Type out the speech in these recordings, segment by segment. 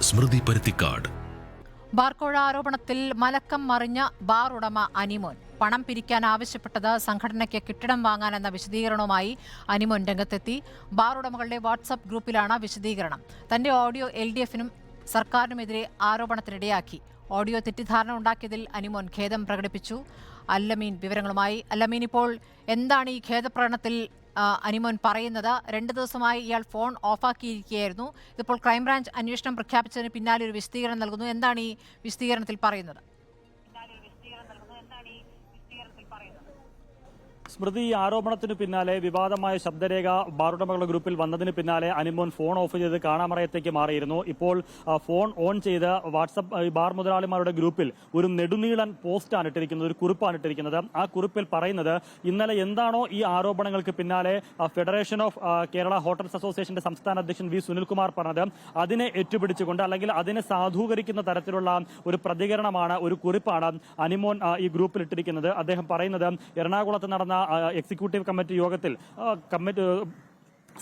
സ്മൃതി പരുത്തിക്കാട്. ബാർക്കോഴ ആരോപണത്തിൽ മലക്കം മറിഞ്ഞ ബാർ ഉടമ അനിമോൻ പണം പിരിക്കാൻ ആവശ്യപ്പെട്ടത് സംഘടനയ്ക്ക് കെട്ടിടം വാങ്ങാനെന്ന വിശദീകരണവുമായി അനിമോൻ രംഗത്തെത്തി. ബാർ ഉടമകളുടെ വാട്സ്ആപ്പ് ഗ്രൂപ്പിലാണ് വിശദീകരണം. തന്റെ ഓഡിയോ LDFനും സർക്കാരിനുമെതിരെ ആരോപണത്തിനിടയാക്കി. ഓഡിയോ തെറ്റിദ്ധാരണ ഉണ്ടാക്കിയതിൽ അനിമോൻ ഖേദം പ്രകടിപ്പിച്ചു. അല്ലമീൻ വിവരങ്ങളുമായി. അല്ലമീൻ, ഇപ്പോൾ എന്താണ് ഈ ഖേദപ്രകടനത്തിൽ അനിമോൻ പറയുന്നത്? 2 ദിവസമായി ഇയാൾ ഫോൺ ഓഫാക്കിയിരിക്കുകയായിരുന്നു. ഇതിപ്പോൾ ക്രൈംബ്രാഞ്ച് അന്വേഷണം പ്രഖ്യാപിച്ചതിന് പിന്നാലെ ഒരു വിശദീകരണം നൽകുന്നു. എന്താണ് ഈ വിശദീകരണത്തിൽ പറയുന്നത്? സ്മൃതി, ഈ ആരോപണത്തിന് പിന്നാലെ വിവാദമായ ശബ്ദരേഖ ബാറുടമകളുടെ ഗ്രൂപ്പിൽ വന്നതിന് പിന്നാലെ അനിമോൻ ഫോൺ ഓഫ് ചെയ്ത് കാണാമറയത്തേക്ക് മാറിയിരുന്നു. ഇപ്പോൾ ഫോൺ ഓൺ ചെയ്ത് വാട്സപ്പ് ബാർ മുതലാളിമാരുടെ ഗ്രൂപ്പിൽ ഒരു നെടുനീളൻ പോസ്റ്റാണ് ഇട്ടിരിക്കുന്നത്, ഒരു കുറിപ്പാണ് ഇട്ടിരിക്കുന്നത്. ആ കുറിപ്പിൽ പറയുന്നത് ഇന്നലെ എന്താണോ ഈ ആരോപണങ്ങൾക്ക് പിന്നാലെ ഫെഡറേഷൻ ഓഫ് കേരള ഹോട്ടൽസ് അസോസിയേഷന്റെ സംസ്ഥാന അധ്യക്ഷൻ V. സുനിൽകുമാർ പറഞ്ഞത്, അതിനെ ഏറ്റുപിടിച്ചുകൊണ്ട് അല്ലെങ്കിൽ അതിനെ സാധൂകരിക്കുന്ന തരത്തിലുള്ള ഒരു പ്രതികരണമാണ്, ഒരു കുറിപ്പാണ് അനിമോൻ ഈ ഗ്രൂപ്പിൽ ഇട്ടിരിക്കുന്നത്. അദ്ദേഹം പറയുന്നത് എറണാകുളത്ത് നടന്ന എക്സിക്യൂട്ടീവ് കമ്മിറ്റി യോഗത്തിൽ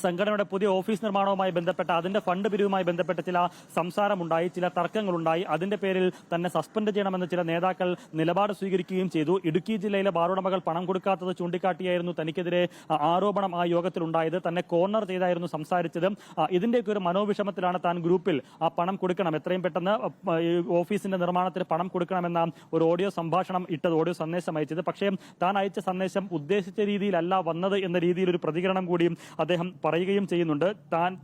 സംഘടനയുടെ പുതിയ ഓഫീസ് നിർമ്മാണവുമായി ബന്ധപ്പെട്ട അതിന്റെ ഫണ്ട് പിരിവുമായി ബന്ധപ്പെട്ട ചില സംസാരമുണ്ടായി, ചില തർക്കങ്ങളുണ്ടായി. അതിന്റെ പേരിൽ തന്നെ സസ്പെൻഡ് ചെയ്യണമെന്ന് ചില നേതാക്കൾ നിലപാട് സ്വീകരിക്കുകയും ചെയ്തു. ഇടുക്കി ജില്ലയിലെ ബാറുടമകൾ പണം കൊടുക്കാത്തത് ചൂണ്ടിക്കാട്ടിയായിരുന്നു തനിക്കെതിരെ ആരോപണം ആ യോഗത്തിലുണ്ടായത്. തന്നെ കോർണർ ചെയ്തായിരുന്നു സംസാരിച്ചത്. ഇതിന്റെയൊക്കെ ഒരു മനോവിഷമത്തിലാണ് താൻ ഗ്രൂപ്പിൽ ആ പണം കൊടുക്കണം, എത്രയും പെട്ടെന്ന് ഓഫീസിന്റെ നിർമ്മാണത്തിന് പണം കൊടുക്കണമെന്ന ഒരു ഓഡിയോ സംഭാഷണം ഇട്ടത്, ഓഡിയോ സന്ദേശം അയച്ചത്. പക്ഷേ താൻ അയച്ച സന്ദേശം ഉദ്ദേശിച്ച രീതിയിലല്ല വന്നത് എന്ന രീതിയിൽ ഒരു പ്രതികരണം കൂടിയും അദ്ദേഹം പറയുകയും ചെയ്യുന്നുണ്ട്.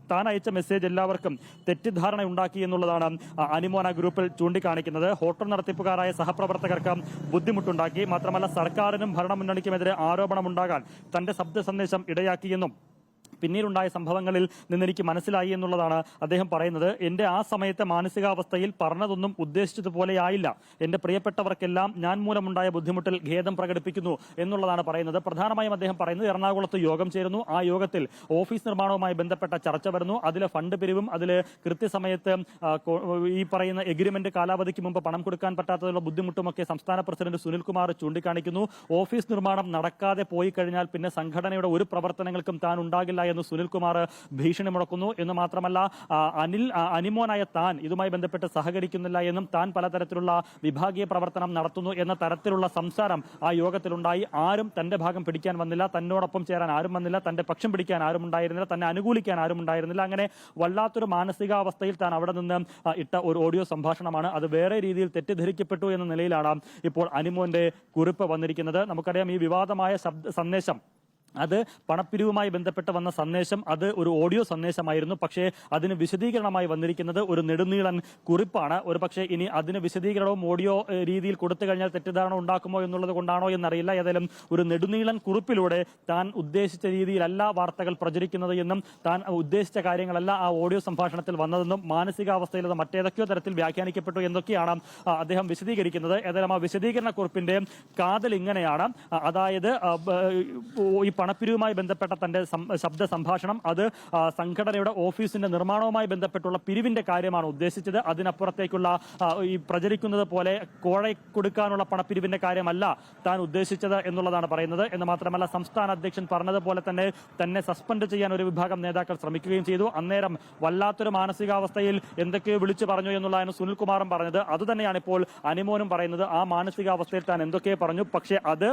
താൻ അയച്ച മെസ്സേജ് എല്ലാവർക്കും തെറ്റിദ്ധാരണ ഉണ്ടാക്കി എന്നുള്ളതാണ് അനിമോൻ ആ ഗ്രൂപ്പിൽ ചൂണ്ടിക്കാണിക്കുന്നത്. ഹോട്ടൽ നടത്തിപ്പുകാരായ സഹപ്രവർത്തകർക്ക് ബുദ്ധിമുട്ടുണ്ടാക്കി, മാത്രമല്ല സർക്കാരിനും ഭരണമുന്നണിക്കുമെതിരെ ആരോപണമുണ്ടാകാൻ തന്റെ ശബ്ദ സന്ദേശം ഇടയാക്കിയെന്നും പിന്നീടുണ്ടായ സംഭവങ്ങളിൽ നിന്നെനിക്ക് മനസ്സിലായി എന്നുള്ളതാണ് അദ്ദേഹം പറയുന്നത്. എന്റെ ആ സമയത്തെ മാനസികാവസ്ഥയിൽ പറഞ്ഞതൊന്നും ഉദ്ദേശിച്ചതുപോലെ ആയില്ല. എന്റെ പ്രിയപ്പെട്ടവർക്കെല്ലാം ഞാൻ മൂലമുണ്ടായ ബുദ്ധിമുട്ടിൽ ഖേദം പ്രകടിപ്പിക്കുന്നു എന്നുള്ളതാണ് പറയുന്നത്. പ്രധാനമായും അദ്ദേഹം പറയുന്നത് എറണാകുളത്ത് യോഗം ചേരുന്നു. ആ യോഗത്തിൽ ഓഫീസ് നിർമ്മാണവുമായി ബന്ധപ്പെട്ട ചർച്ച വരുന്നു. അതിലെ ഫണ്ട് പിരിവും അതിൽ കൃത്യസമയത്ത് ഈ പറയുന്ന എഗ്രിമെന്റ് കാലാവധിക്ക് മുമ്പ് പണം കൊടുക്കാൻ പറ്റാത്തതിലുള്ള ബുദ്ധിമുട്ടുമൊക്കെ സംസ്ഥാന പ്രസിഡന്റ് സുനിൽകുമാർ ചൂണ്ടിക്കാണിക്കുന്നു. ഓഫീസ് നിർമ്മാണം നടക്കാതെ പോയി കഴിഞ്ഞാൽ പിന്നെ സംഘടനയുടെ ഒരു പ്രവർത്തനങ്ങൾക്കും താൻ ഉണ്ടാകില്ല എന്ന് സുനിൽകുമാർ ഭീഷണി മുടക്കുന്നു. എന്ന് മാത്രമല്ല അനിമോനായ താൻ ഇതുമായി ബന്ധപ്പെട്ട് സഹകരിക്കുന്നില്ല എന്നും താൻ പലതരത്തിലുള്ള വിഭാഗീയ പ്രവർത്തനം നടത്തുന്നു എന്ന തരത്തിലുള്ള സംസാരം ആ യോഗത്തിലുണ്ടായി. ആരും തന്റെ ഭാഗം പിടിക്കാൻ വന്നില്ല, തന്നോടൊപ്പം ചേരാൻ ആരും വന്നില്ല, തന്റെ പക്ഷം പിടിക്കാൻ ആരും ഉണ്ടായിരുന്നില്ല, തന്നെ അനുകൂലിക്കാൻ ആരും ഉണ്ടായിരുന്നില്ല. അങ്ങനെ വല്ലാത്തൊരു മാനസികാവസ്ഥയിൽ താൻ അവിടെ നിന്ന് ഇട്ട ഒരു ഓഡിയോ സംഭാഷണമാണ്. അത് വേറെ രീതിയിൽ തെറ്റിദ്ധരിക്കപ്പെട്ടു എന്ന നിലയിലാണ് ഇപ്പോൾ അനിമോന്റെ കുറിപ്പ് വന്നിരിക്കുന്നത്. നമുക്കറിയാം, ഈ വിവാദമായ സന്ദേശം അത് പണപ്പിരിവുമായി ബന്ധപ്പെട്ട് വന്ന സന്ദേശം അത് ഒരു ഓഡിയോ സന്ദേശമായിരുന്നു. പക്ഷേ അതിന് വിശദീകരണമായി വന്നിരിക്കുന്നത് ഒരു നെടുനീളൻ കുറിപ്പാണ്. ഒരു പക്ഷേ ഇനി അതിന് വിശദീകരണവും ഓഡിയോ രീതിയിൽ കൊടുത്തു കഴിഞ്ഞാൽ തെറ്റിദ്ധാരണ ഉണ്ടാക്കുമോ എന്നുള്ളത് കൊണ്ടാണോ എന്നറിയില്ല. ഏതായാലും ഒരു നെടുനീളൻ കുറിപ്പിലൂടെ താൻ ഉദ്ദേശിച്ച രീതിയിലല്ല വാർത്തകൾ പ്രചരിക്കുന്നത് എന്നും താൻ ഉദ്ദേശിച്ച കാര്യങ്ങളല്ല ആ ഓഡിയോ സംഭാഷണത്തിൽ വന്നതെന്നും മാനസികാവസ്ഥയിൽ അത് മറ്റേതൊക്കെയോ തരത്തിൽ വ്യാഖ്യാനിക്കപ്പെട്ടു എന്നൊക്കെയാണ് അദ്ദേഹം വിശദീകരിക്കുന്നത്. ഏതായാലും ആ വിശദീകരണ കുറിപ്പിന്റെ കാതൽ ഇങ്ങനെയാണ്. അതായത് ഈ പണപ്പിരിവുമായി ബന്ധപ്പെട്ട തന്റെ ശബ്ദ സംഭാഷണം അത് സംഘടനയുടെ ഓഫീസിന്റെ നിർമ്മാണവുമായി ബന്ധപ്പെട്ടുള്ള പിരിവിന്റെ കാര്യമാണ് ഉദ്ദേശിച്ചത്. അതിനപ്പുറത്തേക്കുള്ള ഈ പ്രചരിക്കുന്നത് പോലെ കോഴ കൊടുക്കാനുള്ള പണപ്പിരിവിന്റെ കാര്യമല്ല താൻ ഉദ്ദേശിച്ചത് എന്നുള്ളതാണ് പറയുന്നത്. എന്ന് മാത്രമല്ല, സംസ്ഥാന അധ്യക്ഷൻ പറഞ്ഞതുപോലെ തന്നെ സസ്പെൻഡ് ചെയ്യാൻ ഒരു വിഭാഗം നേതാക്കൾ ശ്രമിക്കുകയും ചെയ്തു. അന്നേരം വല്ലാത്തൊരു മാനസികാവസ്ഥയിൽ എന്തൊക്കെയോ വിളിച്ചു പറഞ്ഞു എന്നുള്ളതാണ് സുനിൽകുമാറും പറഞ്ഞത്. അതുതന്നെയാണ് ഇപ്പോൾ അനിമോനും പറയുന്നത്. ആ മാനസികാവസ്ഥയിൽ താൻ എന്തൊക്കെയോ പറഞ്ഞു, പക്ഷേ അത്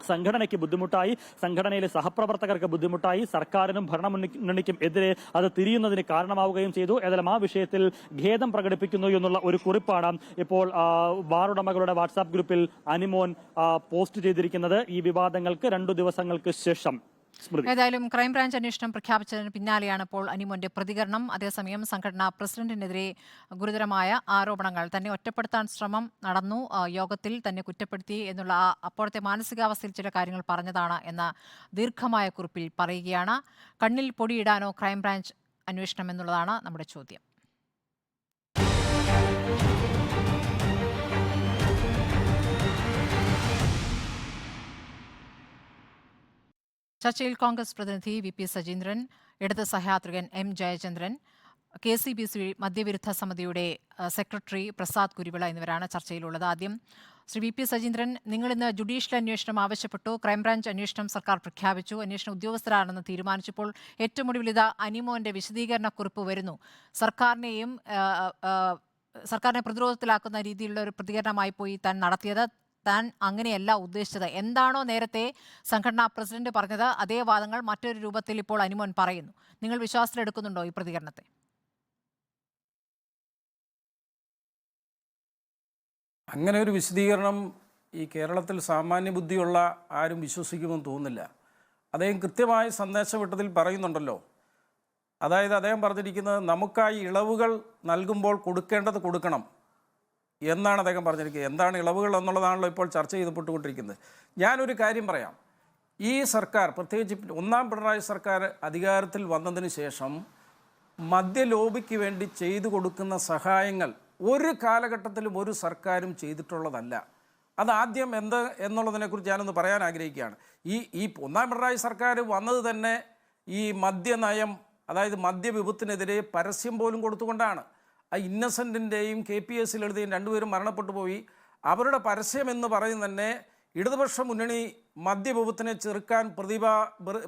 സംഘടനയ്ക്ക് ബുദ്ധിമുട്ടായി, സംഘടനയിലെ സഹപ്രവർത്തകർക്ക് ബുദ്ധിമുട്ടായി, സർക്കാരിനും ഭരണമുന്നണിക്കും എതിരെ അത് തിരിയുന്നതിന് കാരണമാവുകയും ചെയ്തു. ഏതായാലും ആ വിഷയത്തിൽ ഖേദം പ്രകടിപ്പിക്കുന്നു എന്നുള്ള ഒരു കുറിപ്പാണ് ഇപ്പോൾ ബാറുടമകളുടെ വാട്സാപ്പ് ഗ്രൂപ്പിൽ അനിമോൻ പോസ്റ്റ് ചെയ്തിരിക്കുന്നത്. ഈ വിവാദങ്ങൾക്ക് 2 ദിവസങ്ങൾക്ക് ശേഷം. ഏതായാലും ക്രൈംബ്രാഞ്ച് അന്വേഷണം പ്രഖ്യാപിച്ചതിന് പിന്നാലെയാണ് ഇപ്പോൾ അനിമോന്റെ പ്രതികരണം. അതേസമയം സംഘടനാ പ്രസിഡന്റിനെതിരെ ഗുരുതരമായ ആരോപണങ്ങൾ, തന്നെ ഒറ്റപ്പെടുത്താൻ ശ്രമം നടന്നു, യോഗത്തിൽ തന്നെ കുറ്റപ്പെടുത്തി എന്നുള്ള അപ്പോഴത്തെ മാനസികാവസ്ഥയിൽ ചില കാര്യങ്ങൾ പറഞ്ഞതാണ് എന്ന ദീർഘമായ കുറിപ്പിൽ പറയുകയാണ്. കണ്ണിൽ പൊടിയിടാനോ ക്രൈംബ്രാഞ്ച് അന്വേഷണം എന്നുള്ളതാണ് നമ്മുടെ ചോദ്യം. ചർച്ചയിൽ കോൺഗ്രസ് പ്രതിനിധി VP സജീന്ദ്രൻ, ഇടത് സഹയാത്രികൻ M. ജയചന്ദ്രൻ, KCBC മദ്യവിരുദ്ധ സമിതിയുടെ സെക്രട്ടറി പ്രസാദ് കുരുവിള എന്നിവരാണ് ചർച്ചയിലുള്ളത്. ആദ്യം ശ്രീ VP സജീന്ദ്രൻ, നിങ്ങൾ ഇന്ന് ജുഡീഷ്യൽ അന്വേഷണം ആവശ്യപ്പെട്ടു. ക്രൈംബ്രാഞ്ച് അന്വേഷണം സർക്കാർ പ്രഖ്യാപിച്ചു. അന്വേഷണ ഉദ്യോഗസ്ഥരാണെന്ന് തീരുമാനിച്ചപ്പോൾ ഏറ്റവും ഒടുവിൽ ഇതാ അനിമോന്റെ വിശദീകരണക്കുറിപ്പ് വരുന്നു. സർക്കാരിനെയും സർക്കാരിനെ പ്രതിരോധത്തിലാക്കുന്ന രീതിയിലുള്ള ഒരു പ്രതികരണമായി പോയി താൻ നടത്തിയത്. താൻ അങ്ങനെയല്ല ഉദ്ദേശിച്ചത്. എന്താണോ നേരത്തെ സംഘടനാ പ്രസിഡന്റ് പറഞ്ഞത് അതേ വാദങ്ങൾ മറ്റൊരു രൂപത്തിൽ ഇപ്പോൾ അനിമോൻ പറയുന്നു. നിങ്ങൾ വിശ്വാസത്തിലെടുക്കുന്നുണ്ടോ ഈ പ്രതികരണത്തെ? അങ്ങനെ ഒരു വിശദീകരണം ഈ കേരളത്തിൽ സാമാന്യ ബുദ്ധിയുള്ള ആരും വിശ്വസിക്കുമെന്ന് തോന്നുന്നില്ല. അദ്ദേഹം കൃത്യമായ സന്ദേശം വിട്ടതിൽ പറയുന്നുണ്ടല്ലോ. അതായത് അദ്ദേഹം പറഞ്ഞിരിക്കുന്നത് നമുക്കായി ഇളവുകൾ നൽകുമ്പോൾ കൊടുക്കേണ്ടത് കൊടുക്കണം എന്നാണ് അദ്ദേഹം പറഞ്ഞിരിക്കുന്നത്. എന്താണ് ഇളവുകൾ എന്നുള്ളതാണല്ലോ ഇപ്പോൾ ചർച്ച ചെയ്യപ്പെട്ടുകൊണ്ടിരിക്കുന്നത്. ഞാനൊരു കാര്യം പറയാം. ഈ സർക്കാർ, പ്രത്യേകിച്ച് ഒന്നാം പിണറായി സർക്കാർ അധികാരത്തിൽ വന്നതിന് ശേഷം മദ്യ ലോബിക്ക് വേണ്ടി ചെയ്തു കൊടുക്കുന്ന സഹായങ്ങൾ ഒരു കാലഘട്ടത്തിലും ഒരു സർക്കാരും ചെയ്തിട്ടുള്ളതല്ല. അതാദ്യം എന്ത് എന്നുള്ളതിനെക്കുറിച്ച് ഞാനൊന്ന് പറയാൻ ആഗ്രഹിക്കുകയാണ്. ഈ ഒന്നാം പിണറായി സർക്കാർ വന്നത് തന്നെ ഈ മദ്യനയം, അതായത് മദ്യവിപത്തിനെതിരെ പരസ്യം പോലും കൊടുത്തുകൊണ്ടാണ്. ആ ഇന്നസെൻറ്റിൻ്റെയും KPS ലളിതയും രണ്ടുപേരും മരണപ്പെട്ടു പോയി. അവരുടെ പരസ്യം എന്ന് പറയുന്നത് തന്നെ ഇടതുപക്ഷ മുന്നണി മദ്യവിപത്തിനെ ചെറുക്കാൻ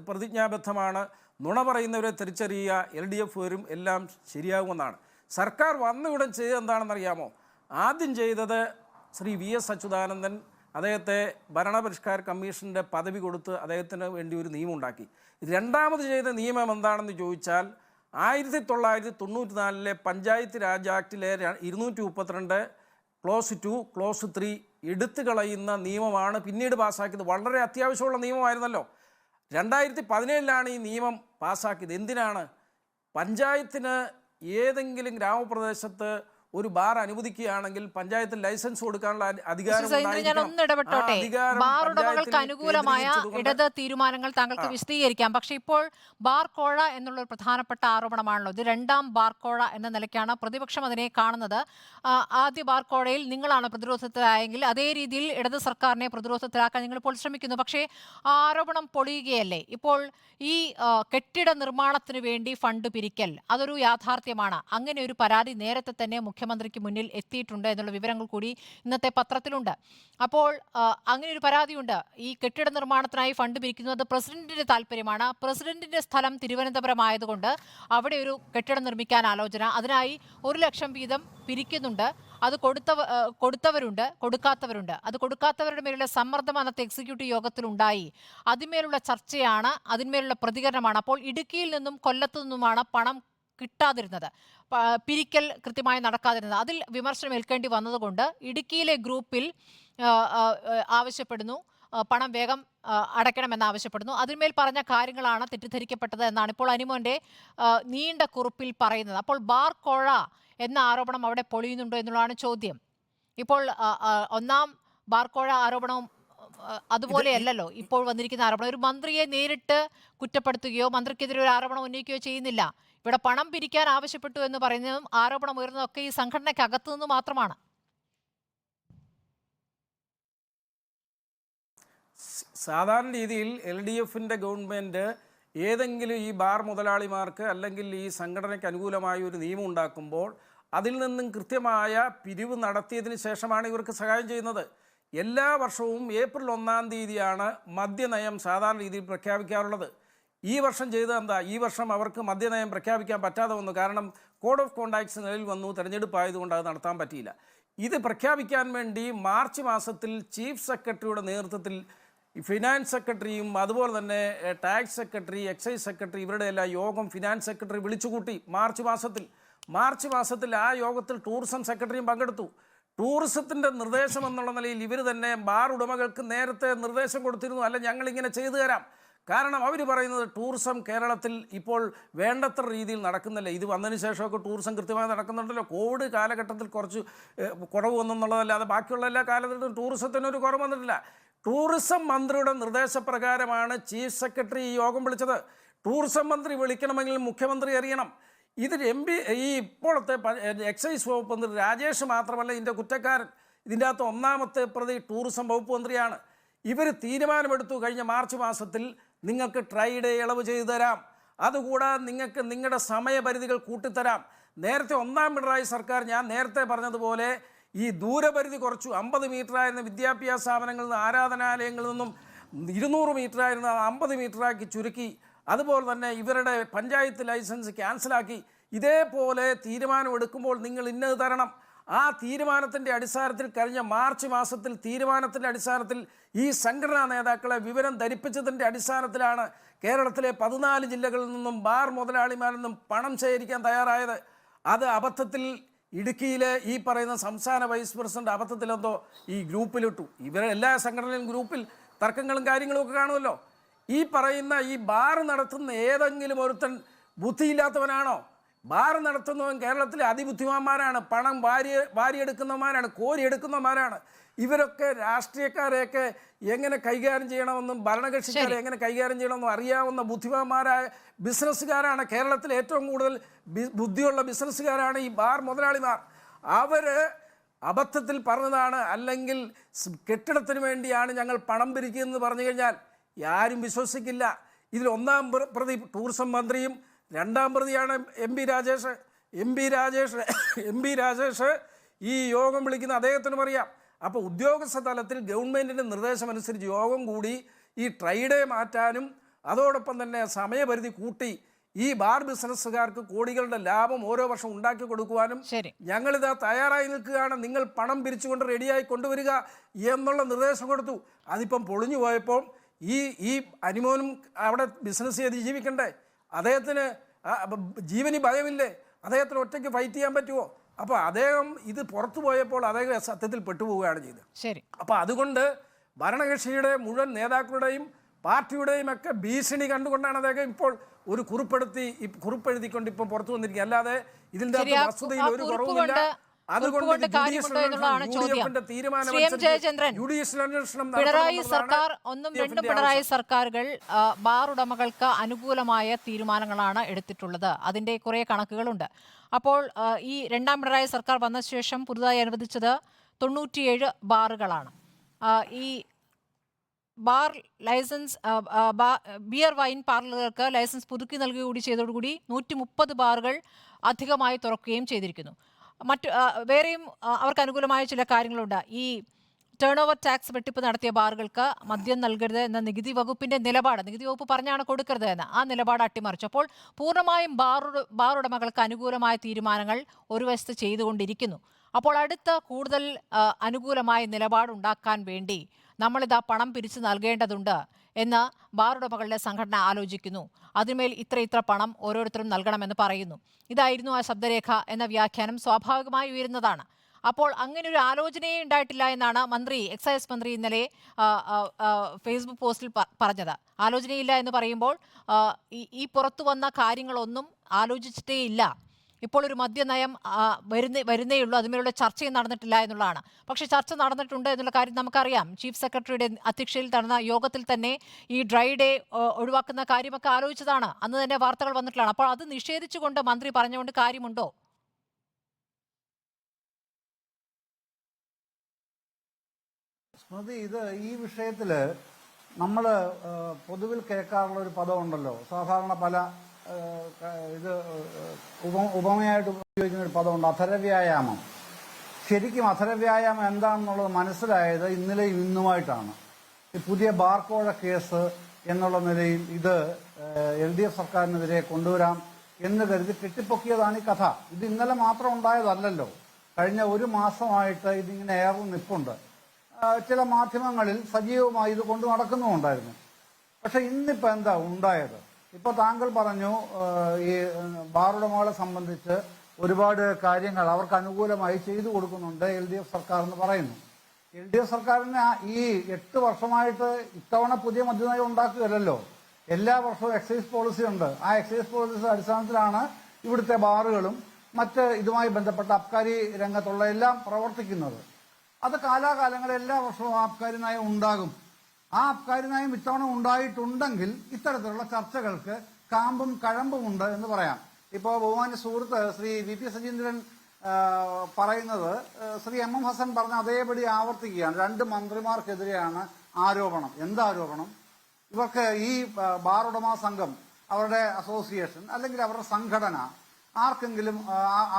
പ്രതിജ്ഞാബദ്ധമാണ്, നുണ പറയുന്നവരെ തിരിച്ചറിയുക, LDF വരും, എല്ലാം ശരിയാകുമെന്നാണ്. സർക്കാർ വന്നുവിടം ചെയ്തത് എന്താണെന്നറിയാമോ? ആദ്യം ചെയ്തത് ശ്രീ VS അച്യുതാനന്ദൻ അദ്ദേഹത്തെ ഭരണപരിഷ്കാര കമ്മീഷൻ്റെ പദവി കൊടുത്ത് അദ്ദേഹത്തിന് വേണ്ടി ഒരു നിയമം ഉണ്ടാക്കി. രണ്ടാമത് ചെയ്ത നിയമം എന്താണെന്ന് ചോദിച്ചാൽ 1994 പഞ്ചായത്ത് രാജ് ആക്ടിലെ 232 ക്ലോസ് 2 ക്ലോസ് 3 എടുത്തു കളയുന്ന നിയമമാണ് പിന്നീട് പാസ്സാക്കിയത്. വളരെ അത്യാവശ്യമുള്ള നിയമമായിരുന്നല്ലോ. 2017 ഈ നിയമം പാസ്സാക്കിയത്. എന്തിനാണ്? പഞ്ചായത്തിന് ഏതെങ്കിലും ഗ്രാമപ്രദേശത്ത് ഒരു ബാർ അനുവദിക്കുകയാണെങ്കിൽ പഞ്ചായത്തിൽ ലൈസൻസ് കൊടുക്കാനുള്ള അധികാരം. ബാർ ഉടമകൾക്ക് അനുകൂലമായ ഇടത് തീരുമാനങ്ങൾ താങ്കൾക്ക് വിശദീകരിക്കാം. പക്ഷേ ഇപ്പോൾ ബാർ കോഴ എന്നുള്ള ഒരു പ്രധാനപ്പെട്ട ആരോപണമാണല്ലോ. ഇത് രണ്ടാം ബാർ കോഴ എന്ന നിലയ്ക്കാണ് പ്രതിപക്ഷം അതിനെ കാണുന്നത്. ആദ്യ ബാർ കോഴയിൽ നിങ്ങളാണ് പ്രതിരോധത്തിലായെങ്കിൽ അതേ രീതിയിൽ ഇടത് സർക്കാരിനെ പ്രതിരോധത്തിലാക്കാൻ നിങ്ങൾ ഇപ്പോൾ ശ്രമിക്കുന്നു. പക്ഷേ ആ ആരോപണം പൊളിയുകയല്ലേ? ഇപ്പോൾ ഈ കെട്ടിട നിർമ്മാണത്തിന് വേണ്ടി ഫണ്ട് പിരിക്കൽ അതൊരു യാഥാർത്ഥ്യമാണ്. അങ്ങനെ ഒരു പരാതി നേരത്തെ തന്നെ മുഖ്യമന്ത്രിക്ക് മുന്നിൽ എത്തിയിട്ടുണ്ട് എന്നുള്ള വിവരങ്ങൾ കൂടി ഇന്നത്തെ പത്രത്തിലുണ്ട്. അപ്പോൾ അങ്ങനെ ഒരു പരാതിയുണ്ട്. ഈ കെട്ടിട നിർമ്മാണത്തിനായി ഫണ്ട് പിരിക്കുന്നത് പ്രസിഡന്റിന്റെ താല്പര്യമാണ്. പ്രസിഡന്റിന്റെ സ്ഥലം തിരുവനന്തപുരം ആയതുകൊണ്ട് അവിടെ ഒരു കെട്ടിടം നിർമ്മിക്കാൻ ആലോചന. അതിനായി 1 ലക്ഷം വീതം പിരിക്കുന്നുണ്ട്. അത് കൊടുത്തവരുണ്ട്, കൊടുക്കാത്തവരുണ്ട്. അത് കൊടുക്കാത്തവരുടെ മേലുള്ള സമ്മർദ്ദം അന്നത്തെ എക്സിക്യൂട്ടീവ് യോഗത്തിലുണ്ടായി. അതിന്മേലുള്ള ചർച്ചയാണ്, അതിന്മേലുള്ള പ്രതികരണമാണ്. അപ്പോൾ ഇടുക്കിയിൽ നിന്നും കൊല്ലത്തു നിന്നുമാണ് പണം കിട്ടാതിരുന്നത്, പിരിക്കൽ കൃത്യമായി നടക്കാതിരുന്നത്. അതിൽ വിമർശനം ഏൽക്കേണ്ടി വന്നതുകൊണ്ട് ഇടുക്കിയിലെ ഗ്രൂപ്പിൽ ആവശ്യപ്പെടുന്നു, പണം വേഗം അടയ്ക്കണമെന്ന് ആവശ്യപ്പെടുന്നു. അതിന്മേൽ പറഞ്ഞ കാര്യങ്ങളാണ് തെറ്റിദ്ധരിക്കപ്പെട്ടത് എന്നാണ് ഇപ്പോൾ അനിമോന്റെ നീണ്ട കുറിപ്പിൽ പറയുന്നത്. അപ്പോൾ ബാർ കോഴ എന്ന ആരോപണം അവിടെ പൊളിയുന്നുണ്ടോ എന്നുള്ളതാണ് ചോദ്യം. ഇപ്പോൾ ഒന്നാം ബാർ കോഴ ആരോപണവും അതുപോലെയല്ലല്ലോ ഇപ്പോൾ വന്നിരിക്കുന്ന ആരോപണം. ഒരു മന്ത്രിയെ നേരിട്ട് കുറ്റപ്പെടുത്തുകയോ മന്ത്രിക്കെതിരെ ഒരു ആരോപണം ഉന്നയിക്കുകയോ ചെയ്യുന്നില്ല. ഇവിടെ പണം പിരിക്കാൻ ആവശ്യപ്പെട്ടു എന്ന് പറയുന്നതും ആരോപണം ഉയർന്നതൊക്കെ ഈ സംഘടനയ്ക്കകത്തു നിന്ന് മാത്രമാണ്. സാധാരണ രീതിയിൽ LDFൻ്റെ ഗവൺമെൻറ് ഏതെങ്കിലും ഈ ബാർ മുതലാളിമാർക്ക് അല്ലെങ്കിൽ ഈ സംഘടനയ്ക്ക് അനുകൂലമായ ഒരു നിയമം ഉണ്ടാക്കുമ്പോൾ അതിൽ നിന്നും കൃത്യമായ പിരിവ് നടത്തിയതിന് ശേഷമാണ് ഇവർക്ക് സഹായം ചെയ്യുന്നത്. എല്ലാ വർഷവും ഏപ്രിൽ 1-ാം തീയതിയാണ് മദ്യനയം സാധാരണ രീതിയിൽ പ്രഖ്യാപിക്കാറുള്ളത്. ഈ വർഷം ചെയ്തത് എന്താ? ഈ വർഷം അവർക്ക് മദ്യനയം പ്രഖ്യാപിക്കാൻ പറ്റാതെ വന്നു. കാരണം കോഡ് ഓഫ് കോണ്ടാക്ട്സ് നിലവിൽ വന്നു, തെരഞ്ഞെടുപ്പായതുകൊണ്ട് അത് നടത്താൻ പറ്റിയില്ല. ഇത് പ്രഖ്യാപിക്കാൻ വേണ്ടി മാർച്ച് മാസത്തിൽ ചീഫ് സെക്രട്ടറിയുടെ നേതൃത്വത്തിൽ ഫിനാൻസ് സെക്രട്ടറിയും അതുപോലെ തന്നെ ടാക്സ് സെക്രട്ടറി, എക്സൈസ് സെക്രട്ടറി ഇവരുടെ എല്ലാം യോഗം ഫിനാൻസ് സെക്രട്ടറി വിളിച്ചുകൂട്ടി മാർച്ച് മാസത്തിൽ ആ യോഗത്തിൽ ടൂറിസം സെക്രട്ടറിയും പങ്കെടുത്തു. ടൂറിസത്തിൻ്റെ നിർദ്ദേശം എന്നുള്ള നിലയിൽ ഇവർ തന്നെ ബാർ ഉടമകൾക്ക് നേരത്തെ നിർദ്ദേശം കൊടുത്തിരുന്നു, അല്ല ഞങ്ങളിങ്ങനെ ചെയ്തു തരാം. കാരണം അവർ പറയുന്നത് ടൂറിസം കേരളത്തിൽ ഇപ്പോൾ വേണ്ടത്ര രീതിയിൽ നടക്കുന്നില്ല. ഇത് വന്നതിന് ശേഷമൊക്കെ ടൂറിസം കൃത്യമായി നടക്കുന്നുണ്ടല്ലോ. കോവിഡ് കാലഘട്ടത്തിൽ കുറച്ച് കുറവ് വന്നെന്നുള്ളതല്ലാതെ ബാക്കിയുള്ള എല്ലാ കാലഘട്ടത്തിലും ടൂറിസത്തിനൊരു കുറവ് വന്നിട്ടില്ല. ടൂറിസം മന്ത്രിയുടെ നിർദ്ദേശപ്രകാരമാണ് ചീഫ് സെക്രട്ടറി ഈ യോഗം വിളിച്ചത്. ടൂറിസം മന്ത്രി വിളിക്കണമെങ്കിൽ മുഖ്യമന്ത്രി അറിയണം. ഇതിൽ ഈ ഇപ്പോഴത്തെ എക്സൈസ് വകുപ്പ് മന്ത്രി രാജേഷ് മാത്രമല്ല ഇതിൻ്റെ കുറ്റക്കാരൻ. ഇതിൻ്റെ അകത്ത് ഒന്നാമത്തെ പ്രതി ടൂറിസം വകുപ്പ് മന്ത്രിയാണ്. ഇവർ തീരുമാനമെടുത്തു കഴിഞ്ഞ മാർച്ച് മാസത്തിൽ നിങ്ങൾക്ക് ട്രൈഡേ ഇളവ് ചെയ്തു തരാം, അതുകൂടാതെ നിങ്ങൾക്ക് നിങ്ങളുടെ സമയപരിധികൾ കൂട്ടിത്തരാം, നേരത്തെ ഒന്നാം പിണറായി സർക്കാർ ഞാൻ നേരത്തെ പറഞ്ഞതുപോലെ ഈ ദൂരപരിധി കുറച്ചു. 50 മീറ്ററായിരുന്ന വിദ്യാഭ്യാസ സ്ഥാപനങ്ങളിൽ നിന്ന് ആരാധനാലയങ്ങളിൽ നിന്നും 200 മീറ്ററായിരുന്ന 50 മീറ്ററാക്കി ചുരുക്കി. അതുപോലെ തന്നെ ഇവരുടെ പഞ്ചായത്ത് ലൈസൻസ് ക്യാൻസലാക്കി. ഇതേപോലെ തീരുമാനമെടുക്കുമ്പോൾ നിങ്ങൾ ഇന്നത് തരണം. ആ തീരുമാനത്തിൻ്റെ അടിസ്ഥാനത്തിൽ കഴിഞ്ഞ മാർച്ച് മാസത്തിൽ തീരുമാനത്തിൻ്റെ അടിസ്ഥാനത്തിൽ ഈ സംഘടനാ നേതാക്കളെ വിവരം ധരിപ്പിച്ചതിൻ്റെ അടിസ്ഥാനത്തിലാണ് കേരളത്തിലെ 14 ജില്ലകളിൽ നിന്നും ബാർ മുതലാളിമാരിൽ നിന്നും പണം ശേഖരിക്കാൻ തയ്യാറായത്. അത് അബദ്ധത്തിൽ ഇടുക്കിയിലെ ഈ പറയുന്ന സംസ്ഥാന വൈസ് പ്രസിഡന്റ് അബദ്ധത്തിലെന്തോ ഈ ഗ്രൂപ്പിലിട്ടു. ഇവരെ എല്ലാ സംഘടനയും ഗ്രൂപ്പിൽ തർക്കങ്ങളും കാര്യങ്ങളും ഒക്കെ കാണുമല്ലോ. ഈ പറയുന്ന ഈ ബാർ നടത്തുന്ന ഏതെങ്കിലും ഒരുത്തൻ ബുദ്ധിയില്ലാത്തവനാണോ? ബാർ നടത്തുന്നവൻ കേരളത്തിലെ അതിബുദ്ധിമാന്മാരാണ്, പണം വാരിയെടുക്കുന്നവന്മാരാണ്, കോരിയെടുക്കുന്നവന്മാരാണ്. ഇവരൊക്കെ രാഷ്ട്രീയക്കാരെയൊക്കെ എങ്ങനെ കൈകാര്യം ചെയ്യണമെന്നും ഭരണകക്ഷിക്കാരെ എങ്ങനെ കൈകാര്യം ചെയ്യണമെന്നും അറിയാവുന്ന ബുദ്ധിമാന്മാരായ ബിസിനസ്സുകാരാണ്. കേരളത്തിൽ ഏറ്റവും കൂടുതൽ ബുദ്ധിയുള്ള ബിസിനസ്സുകാരാണ് ഈ ബാർ മുതലാളിമാർ. അവർ അബദ്ധത്തിൽ പറഞ്ഞതാണ്, അല്ലെങ്കിൽ കെട്ടിടത്തിന് വേണ്ടിയാണ് ഞങ്ങൾ പണം പിരിക്കുന്നതെന്ന് പറഞ്ഞു കഴിഞ്ഞാൽ ആരും വിശ്വസിക്കില്ല. ഇതിൽ ഒന്നാം പ്രതി ടൂറിസം മന്ത്രിയും രണ്ടാം പ്രതിയാണ് എം പി രാജേഷ് ഈ യോഗം വിളിക്കുന്ന അദ്ദേഹത്തിനും അറിയാം. അപ്പോൾ ഉദ്യോഗസ്ഥ തലത്തിൽ ഗവൺമെൻറ്റിൻ്റെ നിർദ്ദേശമനുസരിച്ച് യോഗം കൂടി ഈ ട്രൈഡേ മാറ്റാനും അതോടൊപ്പം തന്നെ സമയപരിധി കൂട്ടി ഈ ബാർ ബിസിനസ്സുകാർക്ക് കോടികളുടെ ലാഭം ഓരോ വർഷം ഉണ്ടാക്കി കൊടുക്കുവാനും ഞങ്ങളിതാ തയ്യാറായി നിൽക്കുകയാണ്, നിങ്ങൾ പണം പിരിച്ചുകൊണ്ട് റെഡിയായി കൊണ്ടുവരിക എന്നുള്ള നിർദ്ദേശം കൊടുത്തു. അതിപ്പം പൊളിഞ്ഞു പോയപ്പോൾ ഈ അനിമോനും അവിടെ ബിസിനസ് ചെയ്ത് ജീവിക്കണ്ടേ? അദ്ദേഹത്തിന് ജീവന് ഭയമില്ലേ? അദ്ദേഹത്തിന് ഒറ്റയ്ക്ക് ഫൈറ്റ് ചെയ്യാൻ പറ്റുമോ? അപ്പോൾ അദ്ദേഹം ഇത് പുറത്തു പോയപ്പോൾ അദ്ദേഹം സത്യത്തിൽ പെട്ടുപോവുകയാണ് ചെയ്തത്. അപ്പോൾ അതുകൊണ്ട് ഭരണകക്ഷിയുടെ മുഴുവൻ നേതാക്കളുടെയും പാർട്ടിയുടെയും ഒക്കെ ഭീഷണി കണ്ടുകൊണ്ടാണ് അദ്ദേഹം ഇപ്പോൾ ഒരു കുറിപ്പെഴുതിക്കൊണ്ട് ഇപ്പം പുറത്തു വന്നിരിക്കുക. അല്ലാതെ ഇതിൻ്റെ വസ്തുതയിൽ ഒരു കുറവുമില്ല. അതുകൊണ്ട് പിണറായി സർക്കാർ ഒന്നും രണ്ടും പിണറായി സർക്കാരുകൾ ബാർ ഉടമകൾക്ക് അനുകൂലമായ തീരുമാനങ്ങളാണ് എടുത്തിട്ടുള്ളത്. അതിന്റെ കുറെ കണക്കുകളുണ്ട്. അപ്പോൾ ഈ രണ്ടാം പിണറായി സർക്കാർ വന്ന ശേഷം പുതുതായി അനുവദിച്ചത് 97 ബാറുകളാണ്. ഈ ബാർ ലൈസൻസ് ബിയർ വൈൻ പാർലറുകൾക്ക് ലൈസൻസ് പുതുക്കി നൽകുക കൂടി ചെയ്തതോടുകൂടി 130 ബാറുകൾ അധികമായി തുറക്കുകയും ചെയ്തിരിക്കുന്നു. വേറെയും അവർക്ക് അനുകൂലമായ ചില കാര്യങ്ങളുണ്ട്. ഈ ടേൺ ഓവർ ടാക്സ് വെട്ടിപ്പ് നടത്തിയ ബാറുകൾക്ക് മദ്യം നൽകരുത് എന്ന നികുതി വകുപ്പിന്റെ നിലപാട്, നികുതി വകുപ്പ് പറഞ്ഞാണ് കൊടുക്കരുത് എന്ന്, ആ നിലപാട് അട്ടിമറിച്ചു. അപ്പോൾ പൂർണ്ണമായും ബാർ ഉടമകൾക്ക് അനുകൂലമായ തീരുമാനങ്ങൾ ഒരു വശത്ത് ചെയ്തുകൊണ്ടിരിക്കുന്നു. അപ്പോൾ അടുത്ത കൂടുതൽ അനുകൂലമായ നിലപാടുണ്ടാക്കാൻ വേണ്ടി നമ്മളിതാ പണം പിരിച്ചു നൽകേണ്ടതുണ്ട് എന്ന് ബാർ ഉടമകളുടെ സംഘടന ആലോചിക്കുന്നു. അതിന്മേൽ ഇത്ര പണം ഓരോരുത്തരും നൽകണമെന്ന് പറയുന്നു. ഇതായിരുന്നു ആ ശബ്ദരേഖ എന്ന വ്യാഖ്യാനം സ്വാഭാവികമായി ഉയരുന്നതാണ്. അപ്പോൾ അങ്ങനെ ഒരു ആലോചനയെ ഉണ്ടായിട്ടില്ല എന്നാണ് എക്സൈസ് മന്ത്രി ഇന്നലെ ഫേസ്ബുക്ക് പോസ്റ്റിൽ പറഞ്ഞത്. ആലോചനയില്ല എന്ന് പറയുമ്പോൾ ഈ പുറത്തു വന്ന കാര്യങ്ങളൊന്നും ആലോചിച്ചിട്ടേ ഇല്ല. ഇപ്പോൾ ഒരു മദ്യനയം വരുന്നേയുള്ളൂ, അതുമേലുള്ള ചർച്ചയും നടന്നിട്ടില്ല എന്നുള്ളതാണ്. പക്ഷേ ചർച്ച നടന്നിട്ടുണ്ട് എന്നുള്ള കാര്യം നമുക്കറിയാം. ചീഫ് സെക്രട്ടറിയുടെ അധ്യക്ഷതയിൽ നടന്ന യോഗത്തിൽ തന്നെ ഈ ഡ്രൈ ഡേ ഒഴിവാക്കുന്ന കാര്യമൊക്കെ ആലോചിച്ചതാണ്. അന്ന് തന്നെ വാർത്തകൾ വന്നിട്ടുള്ളതാണ്. അപ്പോൾ അത് നിഷേധിച്ചുകൊണ്ട് മന്ത്രി പറഞ്ഞുകൊണ്ട് കാര്യമുണ്ടോ? സ്മൃതി, ഈ വിഷയത്തിൽ നമ്മൾ പൊതുവിൽ കേൾക്കാറുള്ള ഒരു പദമുണ്ടല്ലോ, സാധാരണ പല ഉപമയായിട്ട് ഉപയോഗിക്കുന്ന ഒരു പദമുണ്ട്, അധരവ്യായാമം. ശരിക്കും അധരവ്യായാമം എന്താണെന്നുള്ളത് മനസ്സിലായത് ഇന്നലെയും ഇന്നുമായിട്ടാണ്. ഈ പുതിയ ബാർക്കോഴ കേസ് എന്നുള്ള നിലയിൽ ഇത് LDF സർക്കാരിനെതിരെ കൊണ്ടുവരാം എന്ന് കരുതി കെട്ടിപ്പൊക്കിയതാണ് ഈ കഥ. ഇത് ഇന്നലെ മാത്രം ഉണ്ടായതല്ലല്ലോ, കഴിഞ്ഞ ഒരു മാസമായിട്ട് ഇതിങ്ങനെ ഏറെ നിൽപ്പുണ്ട്. ചില മാധ്യമങ്ങളിൽ സജീവമായി ഇത് കൊണ്ടു നടക്കുന്നുമുണ്ടായിരുന്നു. പക്ഷെ ഇന്നിപ്പോൾ എന്താ ഉണ്ടായത്? ഇപ്പോൾ താങ്കൾ പറഞ്ഞു ഈ ബാറുടമകളെ സംബന്ധിച്ച് ഒരുപാട് കാര്യങ്ങൾ അവർക്ക് അനുകൂലമായി ചെയ്തു കൊടുക്കുന്നുണ്ട് LDF സർക്കാർ എന്ന് പറയുന്നു. LDF സർക്കാരിന് ഈ 8 വർഷമായിട്ട് ഇത്തവണ പുതിയ മദ്യനയം ഉണ്ടാക്കുകയല്ലോ, എല്ലാ വർഷവും എക്സൈസ് പോളിസി ഉണ്ട്. ആ എക്സൈസ് പോളിസി അടിസ്ഥാനത്തിലാണ് ഇവിടുത്തെ ബാറുകളും മറ്റ് ഇതുമായി ബന്ധപ്പെട്ട അബ്കാരി രംഗത്തുള്ള എല്ലാം പ്രവർത്തിക്കുന്നത്. അത് കാലാകാലങ്ങളിൽ എല്ലാ വർഷവും ആബ്കാരി നയം ഉണ്ടാകും. ആ അബ്കാരി നയം ഇത്തവണ ഉണ്ടായിട്ടുണ്ടെങ്കിൽ ഇത്തരത്തിലുള്ള ചർച്ചകൾക്ക് കാമ്പും കഴമ്പുമുണ്ട് എന്ന് പറയാം. ഇപ്പോൾ ബഹുമാന്യ സുഹൃത്ത് ശ്രീ VP സജീന്ദ്രൻ പറയുന്നത് ശ്രീ MM ഹസൻ പറഞ്ഞ അതേപടി ആവർത്തിക്കുകയാണ്. 2 മന്ത്രിമാർക്കെതിരെയാണ് ആരോപണം. എന്താരോപണം? ഇവർക്ക് ഈ ബാർ ഉടമ സംഘം, അവരുടെ അസോസിയേഷൻ അല്ലെങ്കിൽ അവരുടെ സംഘടന ആർക്കെങ്കിലും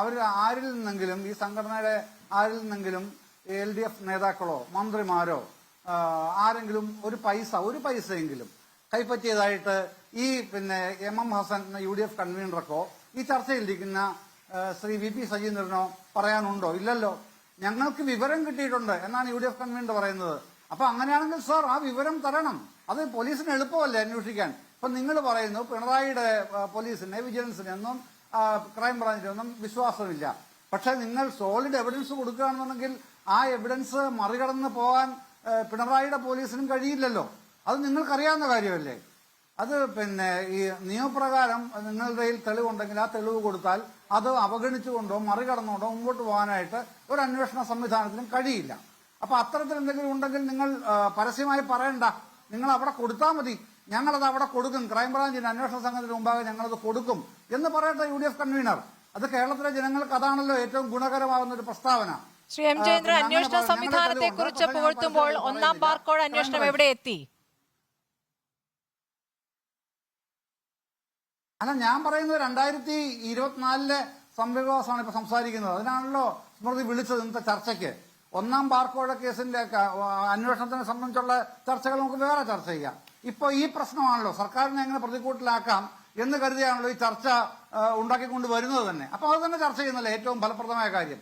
അവർ ആരിൽ നിന്നെങ്കിലും ഈ സംഘടനയുടെ ആരിൽ നിന്നെങ്കിലും LDF നേതാക്കളോ മന്ത്രിമാരോ ആരെങ്കിലും ഒരു പൈസയെങ്കിലും കൈപ്പറ്റിയതായിട്ട് ഈ പിന്നെ MM ഹസൻ UDF കൺവീനർക്കോ ഈ ചർച്ചയിലിരിക്കുന്ന ശ്രീ VP സജീന്ദ്രനോ പറയാനുണ്ടോ? ഇല്ലല്ലോ. ഞങ്ങൾക്ക് വിവരം കിട്ടിയിട്ടുണ്ട് എന്നാണ് UDF കൺവീനർ പറയുന്നത്. അപ്പൊ അങ്ങനെയാണെങ്കിൽ സാർ ആ വിവരം തരണം. അത് പോലീസിന് എളുപ്പമല്ലേ അന്വേഷിക്കാൻ. ഇപ്പൊ നിങ്ങൾ പറയുന്നു പിണറായിയുടെ പോലീസിനെ വിജിലൻസിനെ ഒന്നും ക്രൈംബ്രാഞ്ചിനൊന്നും വിശ്വാസമില്ല. പക്ഷെ നിങ്ങൾ സോളിഡ് എവിഡൻസ് കൊടുക്കുകയാണെന്നുണ്ടെങ്കിൽ ആ എവിഡൻസ് മറികടന്ന് പോകാൻ പിണറായിയുടെ പോലീസിനും കഴിയില്ലല്ലോ. അത് നിങ്ങൾക്കറിയാവുന്ന കാര്യമല്ലേ. അത് പിന്നെ ഈ നിയമപ്രകാരം നിങ്ങളുടെ തെളിവുണ്ടെങ്കിൽ ആ തെളിവ് കൊടുത്താൽ അത് അവഗണിച്ചുകൊണ്ടോ മറികടന്നുകൊണ്ടോ മുമ്പോട്ട് പോകാനായിട്ട് ഒരു അന്വേഷണ സംവിധാനത്തിനും കഴിയില്ല. അപ്പൊ അത്തരത്തിൽ എന്തെങ്കിലും ഉണ്ടെങ്കിൽ നിങ്ങൾ പരസ്യമായി പറയണ്ട, നിങ്ങൾ അവിടെ കൊടുത്താൽ മതി. ഞങ്ങളത് അവിടെ കൊടുക്കും, ക്രൈംബ്രാഞ്ചിന് അന്വേഷണ സംഘത്തിന് മുമ്പാകെ ഞങ്ങളത് കൊടുക്കും എന്ന് പറയട്ടെ UDF കൺവീനർ. അത് കേരളത്തിലെ ജനങ്ങൾക്ക് അതാണല്ലോ ഏറ്റവും ഗുണകരമാകുന്ന ഒരു പ്രസ്താവന. ശ്രീ M. ജയേന്ദ്രൻ, അന്വേഷണ സംവിധാനത്തെ കുറിച്ച് പുകഴ്ത്തുമ്പോൾ ഒന്നാം ബാർകോഴ അന്വേഷണം എവിടെ എത്തി? അല്ല, ഞാൻ പറയുന്നത് 2024 സംഭവവാസമാണ് ഇപ്പൊ സംസാരിക്കുന്നത്. അതിനാണല്ലോ സ്മൃതി വിളിച്ചത് ഇന്നത്തെ ചർച്ചയ്ക്ക്. ഒന്നാം ബാർക്കോഴ കേസിന്റെ അന്വേഷണത്തിനെ സംബന്ധിച്ചുള്ള ചർച്ചകൾ നമുക്ക് വേറെ ചർച്ച ചെയ്യാം. ഇപ്പൊ ഈ പ്രശ്നമാണല്ലോ സർക്കാരിനെ എങ്ങനെ പ്രതികൂട്ടിലാക്കാം എന്ന് കരുതിയാണല്ലോ ഈ ചർച്ച ഉണ്ടാക്കിക്കൊണ്ട് വരുന്നത് തന്നെ. അപ്പൊ അത് തന്നെ ചർച്ച ചെയ്യുന്നല്ലേ ഏറ്റവും ഫലപ്രദമായ കാര്യം.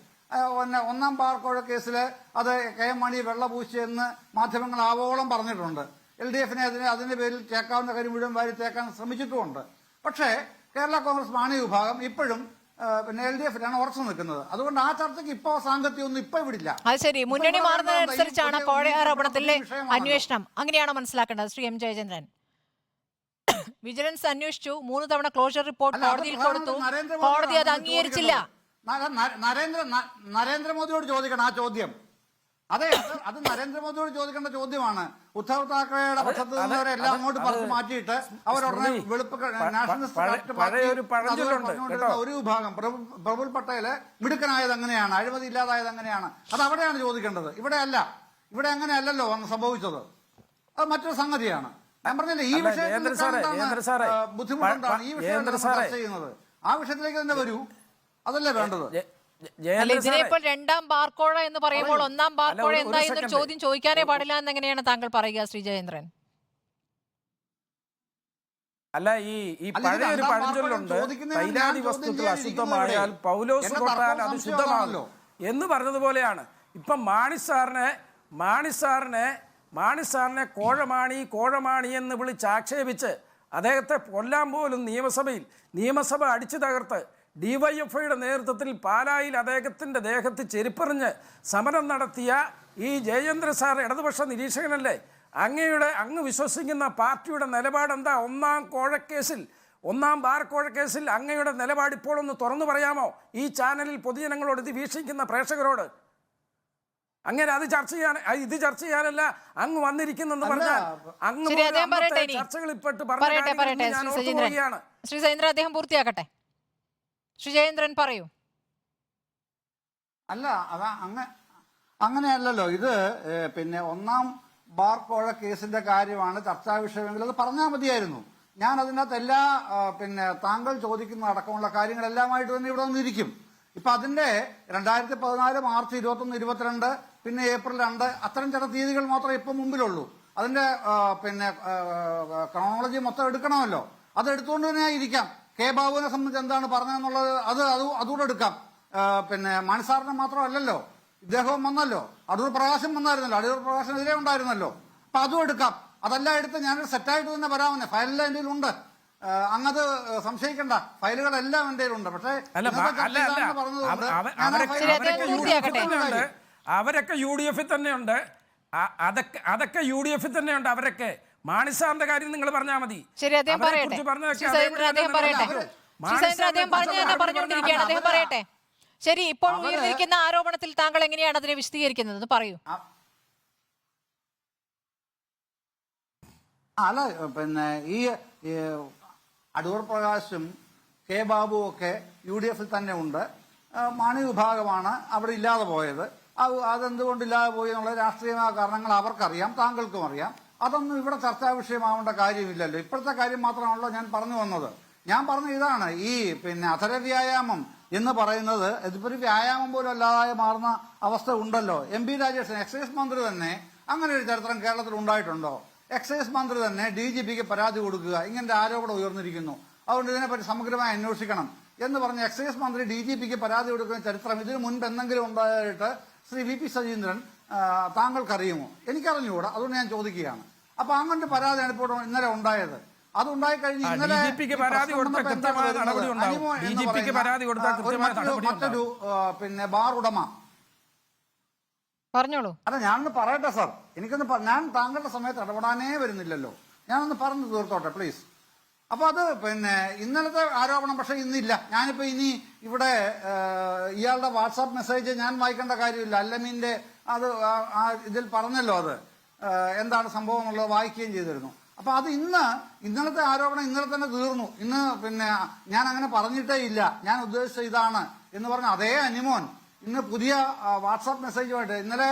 ഒന്നാം ബാർക്കോഴ കേസില് അത് KM മാണി വെള്ളപൂശിയെന്ന് മാധ്യമങ്ങൾ ആവോളം പറഞ്ഞിട്ടുണ്ട്. LDFനെ അതിന്റെ പേരിൽ തേക്കാവുന്ന കാര്യം മുഴുവൻ വാരി തേക്കാൻ ശ്രമിച്ചിട്ടുമുണ്ട്. പക്ഷേ കേരള കോൺഗ്രസ് മാണി വിഭാഗം ഇപ്പോഴും പിന്നെ LDFിലാണ് ഉറച്ചു നിൽക്കുന്നത്. അതുകൊണ്ട് ആ ചർച്ചയ്ക്ക് ഇപ്പോ സാങ്കത്യമൊന്നും ഇപ്പൊ ഇവിടില്ല. അത് ശരി, മുന്നണി മാറുന്നതനുസരിച്ചാണ് കോഴ ആരോപണത്തിലെ അന്വേഷണം, അങ്ങനെയാണോ മനസ്സിലാക്കേണ്ടത് ശ്രീ M. ജയചന്ദ്രൻ? വിജിലൻസ് അന്വേഷിച്ചു, 3 തവണ ക്ലോഷർ റിപ്പോർട്ട് കോടതിയിൽ കൊടുത്തു, കോടതി അത് അംഗീകരിച്ചില്ല. നരേന്ദ്രമോദിയോട് ചോദിക്കണം ആ ചോദ്യം. അതെ, അത് നരേന്ദ്രമോദിയോട് ചോദിക്കേണ്ട ചോദ്യമാണ്. ഉദ്ധവ് താക്കറെയുടെ പക്ഷത്ത് നിന്നവരെ എല്ലാം അങ്ങോട്ട് പറഞ്ഞു മാറ്റിയിട്ട് അവരുടനെ വെളുപ്പ് ഒരു വിഭാഗം പ്രഫുൽ പട്ടേല് മിടുക്കനായത് അങ്ങനെയാണ്, അഴിമതി ഇല്ലാതായത് അങ്ങനെയാണ്. അത് അവിടെയാണ് ചോദിക്കേണ്ടത്, ഇവിടെ അല്ല. ഇവിടെ അങ്ങനെയല്ലല്ലോ അന്ന് സംഭവിച്ചത്. അത് മറ്റൊരു സംഗതിയാണ്. ഞാൻ പറഞ്ഞില്ലേ ഈ വിഷയത്തിൽ ബുദ്ധിമുട്ടുണ്ടാണ് ഈ വിഷയം ചർച്ച ചെയ്യുന്നത്. ആ വിഷയത്തിലേക്ക് തന്നെ വരൂ, അതല്ലേ വേണ്ടത്. ഇതിനിപ്പോൾ രണ്ടാം ബാർക്കോഴ എന്ന് പറയുമ്പോൾ ഒന്നാം ബാർക്കോഴ എന്തായെന്ന് ചോദ്യം ചോദിക്കാനേ പാടില്ല എന്നെങ്ങനെയാണ് താങ്കൾ പറയുക ശ്രീ ജയേന്ദ്രൻ? അല്ല, ഈ പഴയൊരു പഴഞ്ചൊല്ലുണ്ട്, തൈലാദി വസ്തുക്കൾ അശുദ്ധമായാൽ പൗലോസ് തൊട്ടാൽ അത് ശുദ്ധമാണല്ലോ എന്ന് പറഞ്ഞതുപോലെയാണ്. ഇപ്പം മാണി സാറിനെ കോഴമാണി എന്ന് വിളിച്ച് ആക്ഷേപിച്ച് അദ്ദേഹത്തെ കൊല്ലാൻ പോലും നിയമസഭ അടിച്ചു തകർത്ത് DYFIയുടെ നേതൃത്വത്തിൽ പാലായിൽ അദ്ദേഹത്തിൻ്റെ ദേഹത്ത് ചെരുപ്പെറിഞ്ഞ് സമരം നടത്തിയ ഈ ജയേന്ദ്ര സാർ ഇടതുപക്ഷ നിരീക്ഷകനല്ലേ? അങ്ങ് വിശ്വസിക്കുന്ന പാർട്ടിയുടെ നിലപാട് എന്താ? ഒന്നാം ബാർക്കോഴ കേസിൽ അങ്ങയുടെ നിലപാട് ഇപ്പോൾ ഒന്ന് തുറന്നു പറയാമോ ഈ ചാനലിൽ പൊതുജനങ്ങളോട്, ഇത് വീക്ഷിക്കുന്ന പ്രേക്ഷകരോട്? അങ്ങനെ ഇത് ചർച്ച ചെയ്യാനല്ല അങ്ങ് വന്നിരിക്കുന്നെന്ന് പറഞ്ഞാൽ അങ്ങ് ചർച്ചകൾ ഇപ്പോട്ട് പറഞ്ഞ ശ്രീ സജീന്ദ്രൻ അദ്ദേഹം പൂർത്തിയാക്കട്ടെ. ശ്രീ ജയേന്ദ്രൻ പറയൂ. അല്ല, അങ്ങനെയല്ലല്ലോ ഇത്. പിന്നെ ഒന്നാം ബാർക്കോഴ കേസിന്റെ കാര്യമാണ് ചർച്ചാ വിഷയമെങ്കിൽ അത് പറഞ്ഞാൽ മതിയായിരുന്നു. ഞാൻ അതിനകത്ത് എല്ലാ പിന്നെ താങ്കൾ ചോദിക്കുന്ന അടക്കമുള്ള കാര്യങ്ങളെല്ലാമായിട്ട് തന്നെ ഇവിടെ വന്നിരിക്കും. ഇപ്പൊ അതിന്റെ 2014 മാർച്ച് 21, 22 പിന്നെ ഏപ്രിൽ 2 അത്തരം ചില തീയതികൾ മാത്രമേ ഇപ്പൊ മുമ്പിലുള്ളൂ. അതിന്റെ പിന്നെ ക്രോണോളജി മൊത്തം എടുക്കണമല്ലോ. അത് എടുത്തുകൊണ്ട് തന്നെ ഇരിക്കാം. K. ബാബുവിനെ സംബന്ധിച്ച് എന്താണ് പറഞ്ഞതെന്നുള്ളത് അതുകൂടെ എടുക്കാം. പിന്നെ മാണിസാറിനെ മാത്രമല്ലല്ലോ, ഇദ്ദേഹവും വന്നല്ലോ, അടൂർ പ്രകാശം വന്നായിരുന്നല്ലോ, അടൂർ പ്രകാശനെതിരെ ഉണ്ടായിരുന്നല്ലോ. അപ്പൊ അതും എടുക്കാം. അതെല്ലാം എടുത്ത് ഞാനൊരു സെറ്റായിട്ട് തന്നെ വരാമെന്നെ. ഫയലെല്ലാം എൻ്റെ കയ്യിലുണ്ട്, അങ്ങത് സംശയിക്കണ്ട. ഫയലുകളെല്ലാം എൻ്റെ കയ്യിലുണ്ട്. പക്ഷേ അവരൊക്കെ UDF തന്നെയുണ്ട്. അതൊക്കെ UDF തന്നെയുണ്ട്. അവരൊക്കെ മാണിസാറിന്റെ കാര്യം നിങ്ങൾ പറഞ്ഞാൽ മതി. ശരി, അദ്ദേഹം പറയട്ടെ. ശരി, ഇപ്പോൾ ഉയർന്നിരിക്കുന്ന ആരോപണത്തിൽ താങ്കൾ എങ്ങനെയാണ് അതിനെ വിശദീകരിക്കുന്നത്? പറയൂ. അല്ല, പിന്നെ ഈ അടൂർ പ്രകാശും K. ബാബുവും ഒക്കെ UDF തന്നെ ഉണ്ട്. മാണി വിഭാഗമാണ് അവിടെ ഇല്ലാതെ പോയത്. അതെന്തുകൊണ്ട് ഇല്ലാതെ പോയി എന്നുള്ള രാഷ്ട്രീയമായ കാരണങ്ങൾ അവർക്കറിയാം, താങ്കൾക്കും അറിയാം. അതൊന്നും ഇവിടെ ചർച്ചാ വിഷയമാവേണ്ട കാര്യമില്ലല്ലോ. ഇപ്പോഴത്തെ കാര്യം മാത്രമാണല്ലോ ഞാൻ പറഞ്ഞു വന്നത്. ഞാൻ പറഞ്ഞ ഇതാണ്, ഈ പിന്നെ അധര വ്യായാമം എന്ന് പറയുന്നത് ഇതിപ്പോ ഒരു വ്യായാമം പോലും അല്ലാതെ മാറുന്ന അവസ്ഥ ഉണ്ടല്ലോ. എം പി രാജേഷൻ എക്സൈസ് മന്ത്രി തന്നെ അങ്ങനെ ഒരു ചരിത്രം കേരളത്തിൽ ഉണ്ടായിട്ടുണ്ടോ? എക്സൈസ് മന്ത്രി തന്നെ DGPക്ക് പരാതി കൊടുക്കുക, ഇങ്ങനത്തെ ആരോപണം ഉയർന്നിരിക്കുന്നു, അതുകൊണ്ട് ഇതിനെപ്പറ്റി സമഗ്രമായി അന്വേഷിക്കണം എന്ന് പറഞ്ഞ് എക്സൈസ് മന്ത്രി DGPക്ക് പരാതി കൊടുക്കുന്ന ചരിത്രം ഇതിനു മുൻപ് എന്തെങ്കിലും ഉണ്ടായിട്ട് ശ്രീ VP സജീന്ദ്രൻ താങ്കൾക്കറിയുമോ? എനിക്കറിഞ്ഞുകൂടാ, അതുകൊണ്ട് ഞാൻ ചോദിക്കുകയാണ്. അപ്പൊ അങ്ങനത്തെ പരാതിയാണ് ഇപ്പോൾ ഇന്നലെ ഉണ്ടായത്. അതുണ്ടായി കഴിഞ്ഞ് ഇന്നലെ മറ്റൊരു പിന്നെ ബാർ ഉടമ പറഞ്ഞോളൂ. അല്ല, ഞാനൊന്ന് പറയട്ടെ സാർ, ഞാൻ താങ്കളുടെ സമയത്ത് ഇടപെടാനേ വരുന്നില്ലല്ലോ, ഞാനൊന്ന് പറഞ്ഞു തീർത്തോട്ടെ പ്ലീസ്. അപ്പൊ അത് പിന്നെ ഇന്നലത്തെ ആരോപണം പക്ഷെ ഇന്നില്ല. ഞാനിപ്പോ ഇനി ഇവിടെ ഇയാളുടെ വാട്സാപ്പ് മെസ്സേജ് ഞാൻ വായിക്കേണ്ട കാര്യമില്ല. അല്ലമീന്റെ അത് ഇതിൽ പറഞ്ഞല്ലോ, അത് എന്താണ് സംഭവം എന്നുള്ളത് വായിക്കുകയും ചെയ്തിരുന്നു. അപ്പൊ അത് ഇന്നലത്തെ ആരോപണം ഇന്നലെ തന്നെ തീർന്നു. ഇന്ന് പിന്നെ ഞാൻ അങ്ങനെ പറഞ്ഞിട്ടേ ഇല്ല, ഞാൻ ഉദ്ദേശിച്ച ഇതാണ് എന്ന് പറഞ്ഞ അതേ അനിമോൻ ഇന്ന് പുതിയ വാട്സാപ്പ് മെസ്സേജുമായിട്ട്, ഇന്നലെ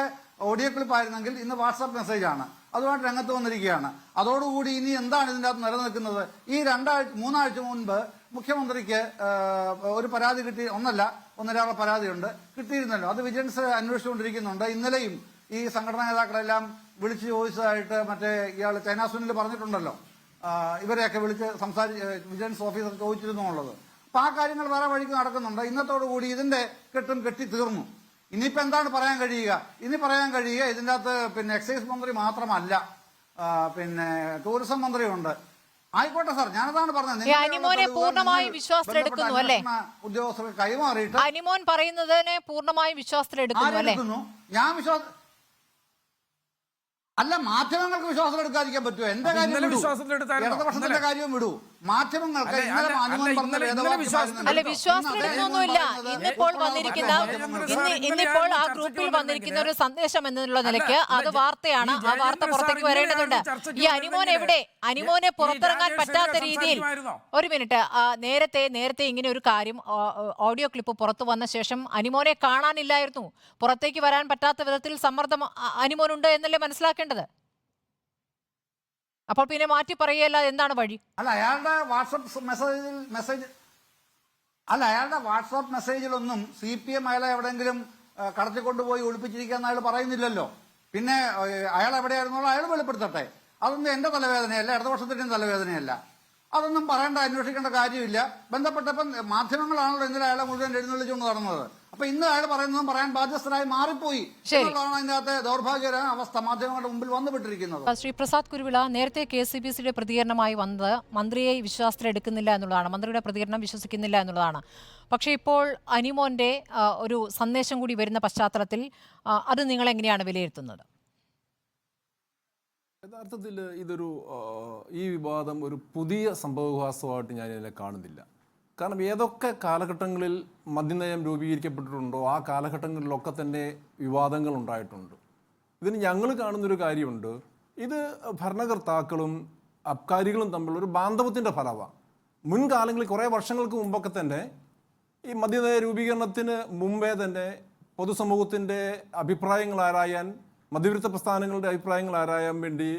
ഓഡിയോ ക്ലിപ്പ് ആയിരുന്നെങ്കിൽ ഇന്ന് വാട്സാപ്പ് മെസ്സേജാണ്, അതുമായിട്ട് രംഗത്ത് വന്നിരിക്കുകയാണ്. അതോടുകൂടി ഇനി എന്താണ് ഇതിൻ്റെ അകത്ത് നിലനിൽക്കുന്നത്? ഈ 3 ആഴ്ച മുൻപ് മുഖ്യമന്ത്രിക്ക് ഒരു പരാതി കിട്ടി, ഒന്നരാളെ പരാതിയുണ്ട്, കിട്ടിയിരുന്നല്ലോ. അത് വിജിലൻസ് അന്വേഷിച്ചുകൊണ്ടിരിക്കുന്നുണ്ട്. ഇന്നലെയും ഈ സംഘടനാ നേതാക്കളെല്ലാം വിളിച്ചു ചോദിച്ചതായിട്ട് മറ്റേ ഇയാൾ ചൈന സുനിൽ പറഞ്ഞിട്ടുണ്ടല്ലോ, ഇവരെയൊക്കെ വിളിച്ച് വിജിലൻസ് ഓഫീസർ ചോദിച്ചിരുന്നു എന്നുള്ളത്. അപ്പൊ ആ കാര്യങ്ങൾ വേറെ വഴിക്ക് നടക്കുന്നുണ്ട്. ഇന്നത്തോടുകൂടി ഇതിന്റെ കെട്ടി തീർന്നു. ഇനിയിപ്പോ എന്താണ് പറയാൻ കഴിയുക? ഇതിന്റെ അകത്ത് പിന്നെ എക്സൈസ് മന്ത്രി മാത്രമല്ല, പിന്നെ ടൂറിസം മന്ത്രിയുണ്ട്. ആയിക്കോട്ടെ സാർ, ഞാനതാണ് പറഞ്ഞത്. അനിമോനെ പൂർണ്ണമായും വിശ്വാസത്തിലെടുക്കുന്നു അല്ലേ? ഉദ്യോഗസ്ഥർക്ക് കൈമാറിയിട്ട് അനിമോൻ പറയുന്നതിനെ പൂർണ്ണമായും വിശ്വാസത്തിലെടുക്കുന്നു അല്ലേ? ഞാൻ അല്ല, മാധ്യമങ്ങൾക്ക് വിശ്വാസം എടുക്കാതിരിക്കാൻ പറ്റുമോ? എന്റെ കാര്യം ഇടതുപക്ഷത്തിന്റെ കാര്യവും വിടൂ. മാധ്യമങ്ങൾക്ക് അല്ല, വിശ്വാസത്തിലൊന്നുമില്ല. ഇന്നിപ്പോൾ ആ ഗ്രൂപ്പിൽ വന്നിരിക്കുന്ന ഒരു സന്ദേശം എന്നുള്ള നിലയ്ക്ക് അത് വാർത്തയാണ്. ആ വാർത്ത പുറത്തേക്ക് വരേണ്ടതുണ്ട്. ഈ അനിമോൻ എവിടെ? അനിമോനെ പുറത്തിറങ്ങാൻ പറ്റാത്ത രീതിയിൽ ഒരു മിനിറ്റ്, നേരത്തെ ഇങ്ങനെ ഒരു കാര്യം ഓഡിയോ ക്ലിപ്പ് പുറത്തു വന്ന ശേഷം അനിമോനെ കാണാനില്ലായിരുന്നു. പുറത്തേക്ക് വരാൻ പറ്റാത്ത വിധത്തിൽ സമ്മർദ്ദം അനിമോനുണ്ട് എന്നല്ലേ മനസ്സിലാക്കേണ്ടത്? അപ്പോൾ പിന്നെ മാറ്റി പറയല്ല, എന്താണ് വഴി? അല്ല, അയാളുടെ വാട്സാപ്പ് മെസ്സേജിലൊന്നും CPM അയാളെ എവിടെയെങ്കിലും കടത്തിക്കൊണ്ടുപോയി ഒളിപ്പിച്ചിരിക്കാന്ന് അയാൾ പറയുന്നില്ലല്ലോ. പിന്നെ അയാൾ എവിടെയായിരുന്നോ അയാൾ വെളിപ്പെടുത്തട്ടെ. അതൊന്നും എന്റെ തലവേദനയല്ല, ഇടതുപക്ഷത്തിന്റെയും തലവേദനയല്ല. അതൊന്നും പറയേണ്ട, അന്വേഷിക്കേണ്ട കാര്യമില്ല. ബന്ധപ്പെട്ടപ്പം മാധ്യമങ്ങളാണല്ലോ ഇന്നലെ അയാളെ മുഴുവൻ എഴുന്നള്ളിച്ചുകൊണ്ട് നടന്നത്. അപ്പൊ ഇന്ന് അയാൾ പറയുന്നതും പറയാൻ ബാധ്യസ്ഥരായി മാറിപ്പോയി എന്നുള്ളതാണ് അതിനകത്തെ ദൗർഭാഗ്യകരമായ അവസ്ഥ മാധ്യമങ്ങളുടെ മുമ്പിൽ വന്നുവിട്ടിരിക്കുന്നത്. ശ്രീ പ്രസാദ് കുരുവിള, നേരത്തെ KCBCയുടെ പ്രതികരണമായി വന്നത് മന്ത്രിയെ വിശ്വാസത്തിലെടുക്കുന്നില്ല എന്നുള്ളതാണ്, മന്ത്രിയുടെ പ്രതികരണം വിശ്വസിക്കുന്നില്ല എന്നുള്ളതാണ്. പക്ഷേ ഇപ്പോൾ അനിമോന്റെ ഒരു സന്ദേശം കൂടി വരുന്ന പശ്ചാത്തലത്തിൽ അത് നിങ്ങൾ എങ്ങനെയാണ് വിലയിരുത്തുന്നത്? യഥാർത്ഥത്തിൽ ഈ വിവാദം ഒരു പുതിയ സംഭവവികാസമായിട്ട് ഞാൻ ഇതിനെ കാണുന്നില്ല. കാരണം ഏതൊക്കെ കാലഘട്ടങ്ങളിൽ മദ്യനയം രൂപീകരിക്കപ്പെട്ടിട്ടുണ്ടോ ആ കാലഘട്ടങ്ങളിലൊക്കെ തന്നെ വിവാദങ്ങൾ ഉണ്ടായിട്ടുണ്ട്. ഇതിന് ഞങ്ങൾ കാണുന്നൊരു കാര്യമുണ്ട്, ഇത് ഭരണകർത്താക്കളും അബ്കാരികളും തമ്മിലൊരു ബാന്ധവത്തിൻ്റെ ഫലമാണ്. മുൻകാലങ്ങളിൽ കുറേ വർഷങ്ങൾക്ക് മുമ്പൊക്കെ തന്നെ ഈ മദ്യനയ രൂപീകരണത്തിന് മുമ്പേ തന്നെ പൊതുസമൂഹത്തിൻ്റെ അഭിപ്രായങ്ങൾ ആരായാൻ, മദ്യവിരുദ്ധ പ്രസ്ഥാനങ്ങളുടെ അഭിപ്രായങ്ങൾ ആരായാൻ വേണ്ടി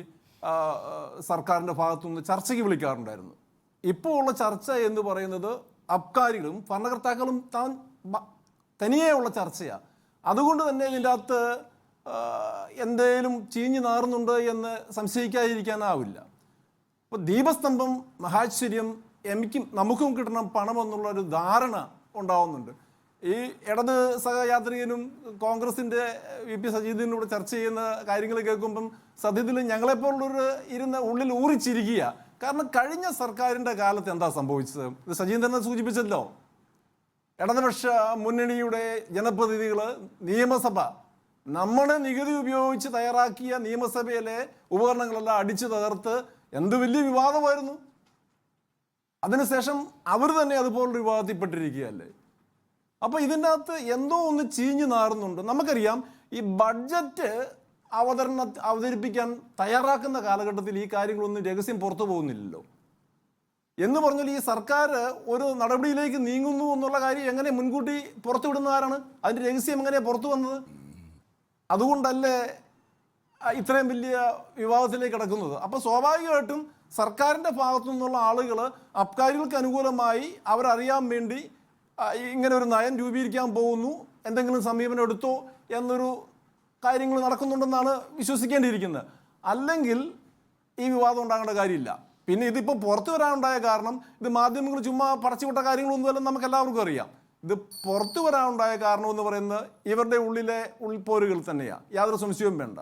സർക്കാരിൻ്റെ ഭാഗത്തുനിന്ന് ചർച്ചയ്ക്ക് വിളിക്കാറുണ്ടായിരുന്നു. ഇപ്പോൾ ഉള്ള ചർച്ച എന്ന് പറയുന്നത് അബ്കാരികളും ഭരണകർത്താക്കളും തനിയെയുള്ള ചർച്ചയാണ്. അതുകൊണ്ട് തന്നെ ഇതിൻ്റെ അകത്ത് എന്തേലും ചീഞ്ഞു നാറുന്നുണ്ട് എന്ന് സംശയിക്കാതിരിക്കാനാവില്ല. ഇപ്പോൾ ദീപസ്തംഭം മഹാശ്ചര്യം നമുക്കും കിട്ടണം പണം എന്നുള്ളൊരു ധാരണ ഉണ്ടാവുന്നുണ്ട്. ഈ ഇടത് സഹയാത്രികനും കോൺഗ്രസിൻ്റെ VP സജീന്ദ്രനും കൂടെ ചർച്ച ചെയ്യുന്ന കാര്യങ്ങൾ കേൾക്കുമ്പം സത്യത്തിൽ ഞങ്ങളെപ്പോലുള്ളൊരു ഉള്ളിൽ ഊറിച്ചിരിക്കുക. കാരണം കഴിഞ്ഞ സർക്കാരിൻ്റെ കാലത്ത് എന്താ സംഭവിച്ചത്? ഇത് സജീന്ദ്രനെ സൂചിപ്പിച്ചല്ലോ. ഇടതുപക്ഷ മുന്നണിയുടെ ജനപ്രതിനിധികൾ നിയമസഭ നമ്മുടെ നികുതി ഉപയോഗിച്ച് തയ്യാറാക്കിയ നിയമസഭയിലെ ഉപകരണങ്ങളെല്ലാം അടിച്ചു തകർത്ത് എന്ത് വലിയ വിവാദമായിരുന്നു. അതിനുശേഷം അവർ തന്നെ അതുപോലൊരു വിവാദത്തിൽപ്പെട്ടിരിക്കുകയല്ലേ. അപ്പോൾ ഇതിൻ്റെ അകത്ത് എന്തോ ഒന്ന് ചീഞ്ഞു നാറുന്നുണ്ട്. നമുക്കറിയാം, ഈ ബഡ്ജറ്റ് അവതരിപ്പിക്കാൻ തയ്യാറാക്കുന്ന കാലഘട്ടത്തിൽ ഈ കാര്യങ്ങളൊന്നും രഹസ്യം പുറത്തു പോകുന്നില്ലല്ലോ. എന്ന് പറഞ്ഞാൽ ഈ സർക്കാർ ഒരു നടപടിയിലേക്ക് നീങ്ങുന്നു എന്നുള്ള കാര്യം എങ്ങനെ മുൻകൂട്ടി പുറത്തുവിടുന്ന ആരാണ്? അതിൻ്റെ രഹസ്യം എങ്ങനെയാണ് പുറത്തു വന്നത്? അതുകൊണ്ടല്ലേ ഇത്രയും വലിയ വിവാദത്തിലേക്ക് കിടക്കുന്നത്. അപ്പോൾ സ്വാഭാവികമായിട്ടും സർക്കാരിൻ്റെ ഭാഗത്തു നിന്നുള്ള ആളുകൾ അബ്കാരികൾക്ക് അനുകൂലമായി അവരറിയാൻ വേണ്ടി ഇങ്ങനെ ഒരു നയം രൂപീകരിക്കാൻ പോകുന്നു, എന്തെങ്കിലും സമീപനം എടുത്തോ എന്നൊരു കാര്യങ്ങൾ നടക്കുന്നുണ്ടെന്നാണ് വിശ്വസിക്കേണ്ടിയിരിക്കുന്നത്. അല്ലെങ്കിൽ ഈ വിവാദം ഉണ്ടാകേണ്ട കാര്യമില്ല. പിന്നെ ഇതിപ്പോൾ പുറത്തു വരാനുണ്ടായ കാരണം ഇത് മാധ്യമങ്ങൾ ചുമ്മാ പടച്ചുവിട്ട കാര്യങ്ങളൊന്നുമല്ല, നമുക്ക് എല്ലാവർക്കും അറിയാം. ഇത് പുറത്തു വരാനുണ്ടായ കാരണം എന്ന് പറയുന്നത് ഇവരുടെ ഉള്ളിലെ ഉൾപ്പോരുകൾ തന്നെയാണ്, യാതൊരു സംശയവും വേണ്ട.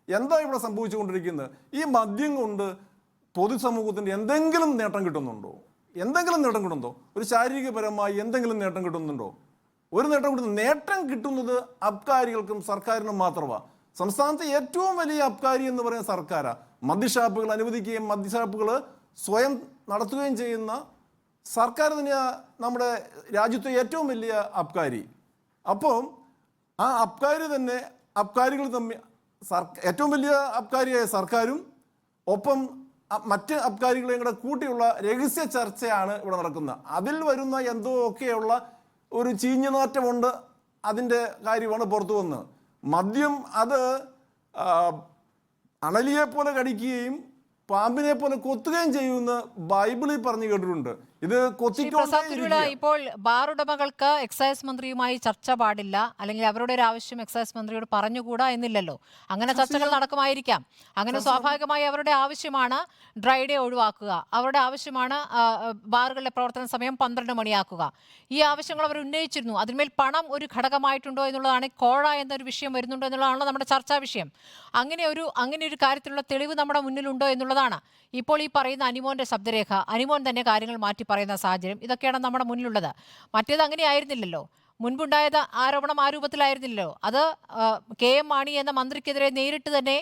എന്താ ഇവിടെ സംഭവിച്ചുകൊണ്ടിരിക്കുന്നത്? ഈ മദ്യം കൊണ്ട് പൊതുസമൂഹത്തിൻ്റെ എന്തെങ്കിലും നേട്ടം കിട്ടുന്നുണ്ടോ? എന്തെങ്കിലും നേട്ടം കിട്ടുന്നുണ്ടോ? ഒരു ശാരീരികപരമായി എന്തെങ്കിലും നേട്ടം കിട്ടുന്നുണ്ടോ? ഒരു നേട്ടം കിട്ടുന്നു. നേട്ടം കിട്ടുന്നത് അബ്കാരികൾക്കും സർക്കാരിനും മാത്രമാണ്. സംസ്ഥാനത്തെ ഏറ്റവും വലിയ അബ്കാരി എന്ന് പറയുന്ന സർക്കാരാണ്. മദ്യഷാപ്പുകൾ അനുവദിക്കുകയും മദ്യഷാപ്പുകൾ സ്വയം നടത്തുകയും ചെയ്യുന്ന സർക്കാർ തന്നെയാണ് നമ്മുടെ രാജ്യത്തെ ഏറ്റവും വലിയ അബ്കാരി. അപ്പോൾ ആ അബ്കാരി തന്നെ അബ്കാരികൾ തമ്മിൽ ഏറ്റവും വലിയ അബ്കാരിയായ സർക്കാരും ഒപ്പം മറ്റ് അബ്കാരികളെയും കൂടെ കൂട്ടിയുള്ള രഹസ്യ ചർച്ചയാണ് ഇവിടെ നടക്കുന്നത്. അതിൽ വരുന്ന എന്തോ ഒക്കെയുള്ള ഒരു ചീഞ്ഞുനാറ്റമുണ്ട്, അതിൻ്റെ കാര്യമാണ് പുറത്തു വന്നത്. മദ്യം അത് അണലിയെ പോലെ കടിക്കുകയും പാമ്പിനെ പോലെ കൊത്തുകയും ചെയ്യുമെന്ന് ബൈബിളിൽ പറഞ്ഞു കേട്ടിട്ടുണ്ട്. ഇത് ഇപ്പോൾ ബാർ ഉടമകൾക്ക് എക്സൈസ് മന്ത്രിയുമായി ചർച്ച പാടില്ല, അല്ലെങ്കിൽ അവരുടെ ഒരു ആവശ്യം എക്സൈസ് മന്ത്രിയോട് പറഞ്ഞുകൂടാ എന്നില്ലല്ലോ. അങ്ങനെ ചർച്ചകൾ നടക്കുമായിരിക്കാം. അങ്ങനെ സ്വാഭാവികമായി അവരുടെ ആവശ്യമാണ് ഡ്രൈ ഡേ ഒഴിവാക്കുക, അവരുടെ ആവശ്യമാണ് ബാറുകളുടെ പ്രവർത്തന സമയം 12 മണിയാക്കുക. ഈ ആവശ്യങ്ങൾ അവർ ഉന്നയിച്ചിരുന്നു. അതിന്മേൽ പണം ഒരു ഘടകമായിട്ടുണ്ടോ എന്നുള്ളതാണ്. കോഴ എന്നൊരു വിഷയം വരുന്നുണ്ടോ എന്നുള്ളതാണല്ലോ നമ്മുടെ ചർച്ചാ വിഷയം. അങ്ങനെ ഒരു കാര്യത്തിലുള്ള തെളിവ് നമ്മുടെ മുന്നിലുണ്ടോ എന്നുള്ളതാണ് ഇപ്പോൾ ഈ പറയുന്ന അനിമോന്റെ ശബ്ദരേഖ. അനിമോൻ തന്നെ കാര്യങ്ങൾ മാറ്റി പറയുന്ന സാഹചര്യം, ഇതൊക്കെയാണ് നമ്മുടെ മുന്നിലുള്ളത്. മറ്റേത് അങ്ങനെ ആയിരുന്നില്ലല്ലോ. മുൻപുണ്ടായത് ആരോപണം ആ രൂപത്തിലായിരുന്നില്ലല്ലോ. അത് KM മാണി എന്ന മന്ത്രിക്കെതിരെ നേരിട്ട് തന്നെ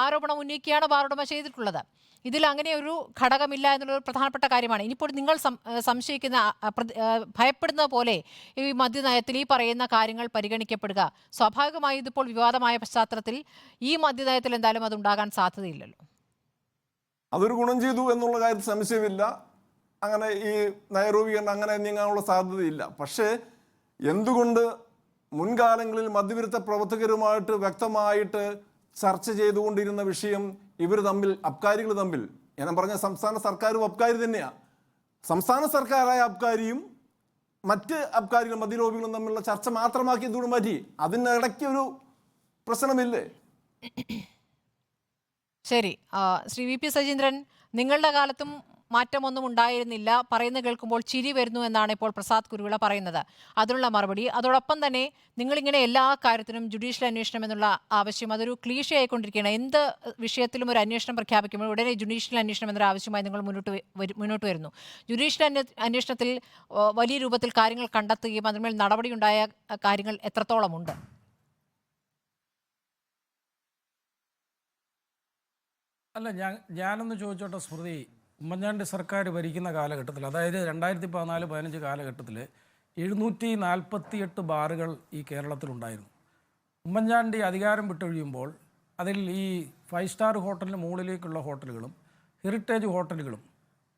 ആരോപണം ഉന്നയിക്കുകയാണ് ബാർ ഉടമ ചെയ്തിട്ടുള്ളത്. ഇതിൽ അങ്ങനെ ഒരു ഘടകമില്ല എന്നുള്ളൊരു പ്രധാനപ്പെട്ട കാര്യമാണ്. ഇനിയിപ്പോൾ നിങ്ങൾ സംശയിക്കുന്ന ഭയപ്പെടുന്ന പോലെ ഈ മദ്യനയത്തിൽ ഈ പറയുന്ന കാര്യങ്ങൾ പരിഗണിക്കപ്പെടുക, സ്വാഭാവികമായി ഇതിപ്പോൾ വിവാദമായ പശ്ചാത്തലത്തിൽ ഈ മദ്യനയത്തിൽ എന്തായാലും അതുണ്ടാകാൻ സാധ്യതയില്ലല്ലോ. അതൊരു ഗുണം ചെയ്തു എന്നുള്ള കാര്യത്തിൽ സംശയമില്ല. അങ്ങനെ ഈ നയരൂപീകരണം അങ്ങനെ നീങ്ങാനുള്ള സാധ്യതയില്ല. പക്ഷേ എന്തുകൊണ്ട് മുൻകാലങ്ങളിൽ മദ്യവിരുദ്ധ പ്രവർത്തകരുമായിട്ട് വ്യക്തമായിട്ട് ചർച്ച ചെയ്തുകൊണ്ടിരുന്ന വിഷയം ഇവർ തമ്മിൽ, അബ്കാരികൾ തമ്മിൽ, ഞാൻ പറഞ്ഞ സംസ്ഥാന സർക്കാരും അബ്കാരി തന്നെയാണ്. സംസ്ഥാന സർക്കാരായ അബ്കാരിയും മറ്റ് അബ്കാരികളും മദ്യലോബികളും തമ്മിലുള്ള ചർച്ച മാത്രമാക്കി എന്തുകൊണ്ട് മാറ്റി? അതിനിടയ്ക്ക് ഒരു പ്രശ്നമില്ലേ? ശരി, ശ്രീ VP സജീന്ദ്രൻ, നിങ്ങളുടെ കാലത്തും മാറ്റമൊന്നും ഉണ്ടായിരുന്നില്ല, പറയുന്നത് കേൾക്കുമ്പോൾ ചിരി വരുന്നു എന്നാണ് ഇപ്പോൾ പ്രസാദ് കുരുവിള പറയുന്നത്. അതിനുള്ള മറുപടി. അതോടൊപ്പം തന്നെ നിങ്ങളിങ്ങനെ എല്ലാ കാര്യത്തിനും ജുഡീഷ്യൽ അന്വേഷണം എന്നുള്ള ആവശ്യം അതൊരു ക്ലീഷ ആയിക്കൊണ്ടിരിക്കുകയാണ്. എന്ത് വിഷയത്തിലും ഒരു അന്വേഷണം പ്രഖ്യാപിക്കുമ്പോൾ ഉടനെ ജുഡീഷ്യൽ അന്വേഷണം എന്നൊരു ആവശ്യമായി നിങ്ങൾ മുന്നോട്ട് വരുന്നു. ജുഡീഷ്യൽ അന്വേഷണത്തിൽ വലിയ രൂപത്തിൽ കാര്യങ്ങൾ കണ്ടെത്തുകയും അതിന്മേൽ നടപടിയുണ്ടായ കാര്യങ്ങൾ എത്രത്തോളമുണ്ട്? അല്ല, ഞാനൊന്ന് ചോദിച്ചോട്ടെ സ്മൃതി. ഉമ്മൻചാണ്ടി സർക്കാർ ഭരിക്കുന്ന കാലഘട്ടത്തിൽ, അതായത് 2014-15 കാലഘട്ടത്തിൽ 748 ബാറുകൾ ഈ കേരളത്തിലുണ്ടായിരുന്നു. ഉമ്മൻചാണ്ടി അധികാരം വിട്ടൊഴിയുമ്പോൾ അതിൽ ഈ 5 സ്റ്റാർ ഹോട്ടലിന് മുകളിലേക്കുള്ള ഹോട്ടലുകളും ഹെറിറ്റേജ് ഹോട്ടലുകളും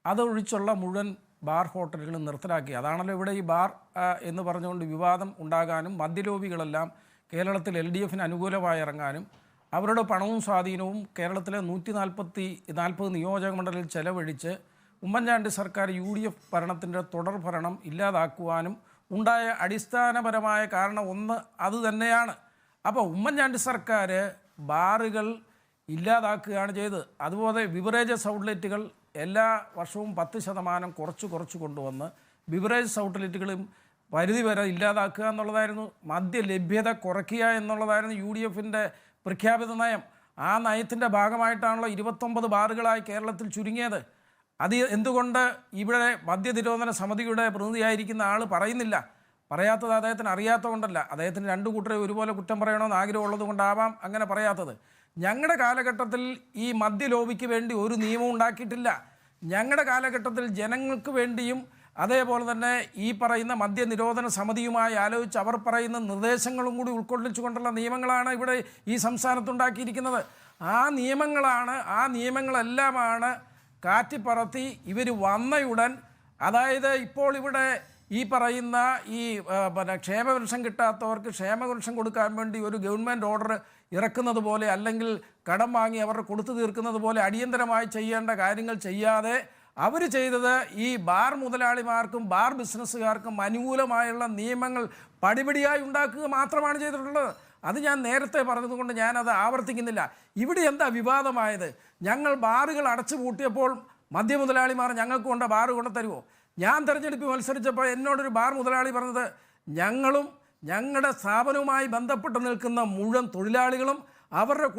അതൊഴിച്ചുള്ള മുഴുവൻ ബാർ ഹോട്ടലുകളും നിർത്തലാക്കി. അതാണല്ലോ ഇവിടെ ഈ ബാർ എന്ന് പറഞ്ഞുകൊണ്ട് വിവാദം ഉണ്ടാകാനും മദ്യലോബികളെല്ലാം കേരളത്തിൽ LDFന് അനുകൂലമായി ഇറങ്ങാനും അവരുടെ പണവും സ്വാധീനവും കേരളത്തിലെ 140 നിയോജക മണ്ഡലത്തിൽ ചെലവഴിച്ച് ഉമ്മൻചാണ്ടി സർക്കാർ UDF ഭരണത്തിൻ്റെ തുടർ ഭരണം ഇല്ലാതാക്കുവാനും ഉണ്ടായ അടിസ്ഥാനപരമായ കാരണം ഒന്ന് അതുതന്നെയാണ്. അപ്പോൾ ഉമ്മൻചാണ്ടി സർക്കാർ ബാറുകൾ ഇല്ലാതാക്കുകയാണ് ചെയ്തത്. അതുപോലെ ബിവറേജസ് ഔട്ട്ലെറ്റുകൾ എല്ലാ വർഷവും 10% കുറച്ച് കൊണ്ടുവന്ന് ബിവറേജസ് ഔട്ട്ലെറ്റുകളും പരിധിവരെ ഇല്ലാതാക്കുക എന്നുള്ളതായിരുന്നു. മദ്യ ലഭ്യത കുറയ്ക്കുക എന്നുള്ളതായിരുന്നു UDFൻ്റെ പ്രഖ്യാപിത നയം. ആ നയത്തിൻ്റെ ഭാഗമായിട്ടാണല്ലോ 29 ബാറുകളായി കേരളത്തിൽ ചുരുങ്ങിയത്. അത് എന്തുകൊണ്ട് ഇവിടെ മദ്യനിരോധന സമിതിയുടെ പ്രതിനിധിയായിരിക്കുന്ന ആൾ പറയുന്നില്ല? പറയാത്തത് അദ്ദേഹത്തിന് അറിയാത്തതുകൊണ്ടല്ല, അദ്ദേഹത്തിന് 2 കൂട്ടരെ ഒരുപോലെ കുറ്റം പറയണമെന്ന് ആഗ്രഹമുള്ളത് കൊണ്ടാവാം അങ്ങനെ പറയാത്തത്. ഞങ്ങളുടെ കാലഘട്ടത്തിൽ ഈ മദ്യലോബിക്ക് വേണ്ടി ഒരു നിയമം ഉണ്ടാക്കിയിട്ടില്ല. ഞങ്ങളുടെ കാലഘട്ടത്തിൽ ജനങ്ങൾക്ക് വേണ്ടിയും അതേപോലെ തന്നെ ഈ പറയുന്ന മദ്യനിരോധന സമിതിയുമായി ആലോചിച്ച് അവർ പറയുന്ന നിർദ്ദേശങ്ങളും കൂടി ഉൾക്കൊള്ളിച്ചുകൊണ്ടുള്ള നിയമങ്ങളാണ് ഇവിടെ ഈ സംസ്ഥാനത്തുണ്ടാക്കിയിരിക്കുന്നത്. ആ നിയമങ്ങളെല്ലാമാണ് കാറ്റിപ്പറത്തി ഇവർ വന്നയുടൻ, അതായത് ഇപ്പോൾ ഇവിടെ ഈ പറയുന്ന ഈ പിന്നെ ക്ഷേമപെൻഷൻ കിട്ടാത്തവർക്ക് ക്ഷേമപെൻഷൻ കൊടുക്കാൻ വേണ്ടി ഒരു ഗവൺമെൻറ് ഓർഡർ ഇറക്കുന്നത് പോലെ, അല്ലെങ്കിൽ കടം വാങ്ങി അവർ കൊടുത്തു തീർക്കുന്നത് പോലെ അടിയന്തരമായി ചെയ്യേണ്ട കാര്യങ്ങൾ ചെയ്യാതെ അവർ ചെയ്തത് ഈ ബാർ മുതലാളിമാർക്കും ബാർ ബിസിനസ്സുകാർക്കും അനുകൂലമായുള്ള നിയമങ്ങൾ പടിപടിയായി ഉണ്ടാക്കുക മാത്രമാണ് ചെയ്തിട്ടുള്ളത്. അത് ഞാൻ നേരത്തെ പറഞ്ഞതുകൊണ്ട് ഞാനത് ആവർത്തിക്കുന്നില്ല. ഇവിടെ എന്താ വിവാദമായത്? ഞങ്ങൾ ബാറുകൾ അടച്ചു പൂട്ടിയപ്പോൾ മദ്യമുതലാളിമാർ ഞങ്ങൾക്ക് കൊണ്ട് ബാർ കൊണ്ട് തരുമോ? ഞാൻ തെരഞ്ഞെടുപ്പിൽ മത്സരിച്ചപ്പോൾ എന്നോടൊരു ബാർ മുതലാളി പറഞ്ഞത്, ഞങ്ങളും ഞങ്ങളുടെ സ്ഥാപനവുമായി ബന്ധപ്പെട്ട് നിൽക്കുന്ന മുഴുവൻ തൊഴിലാളികളും അവരുടെ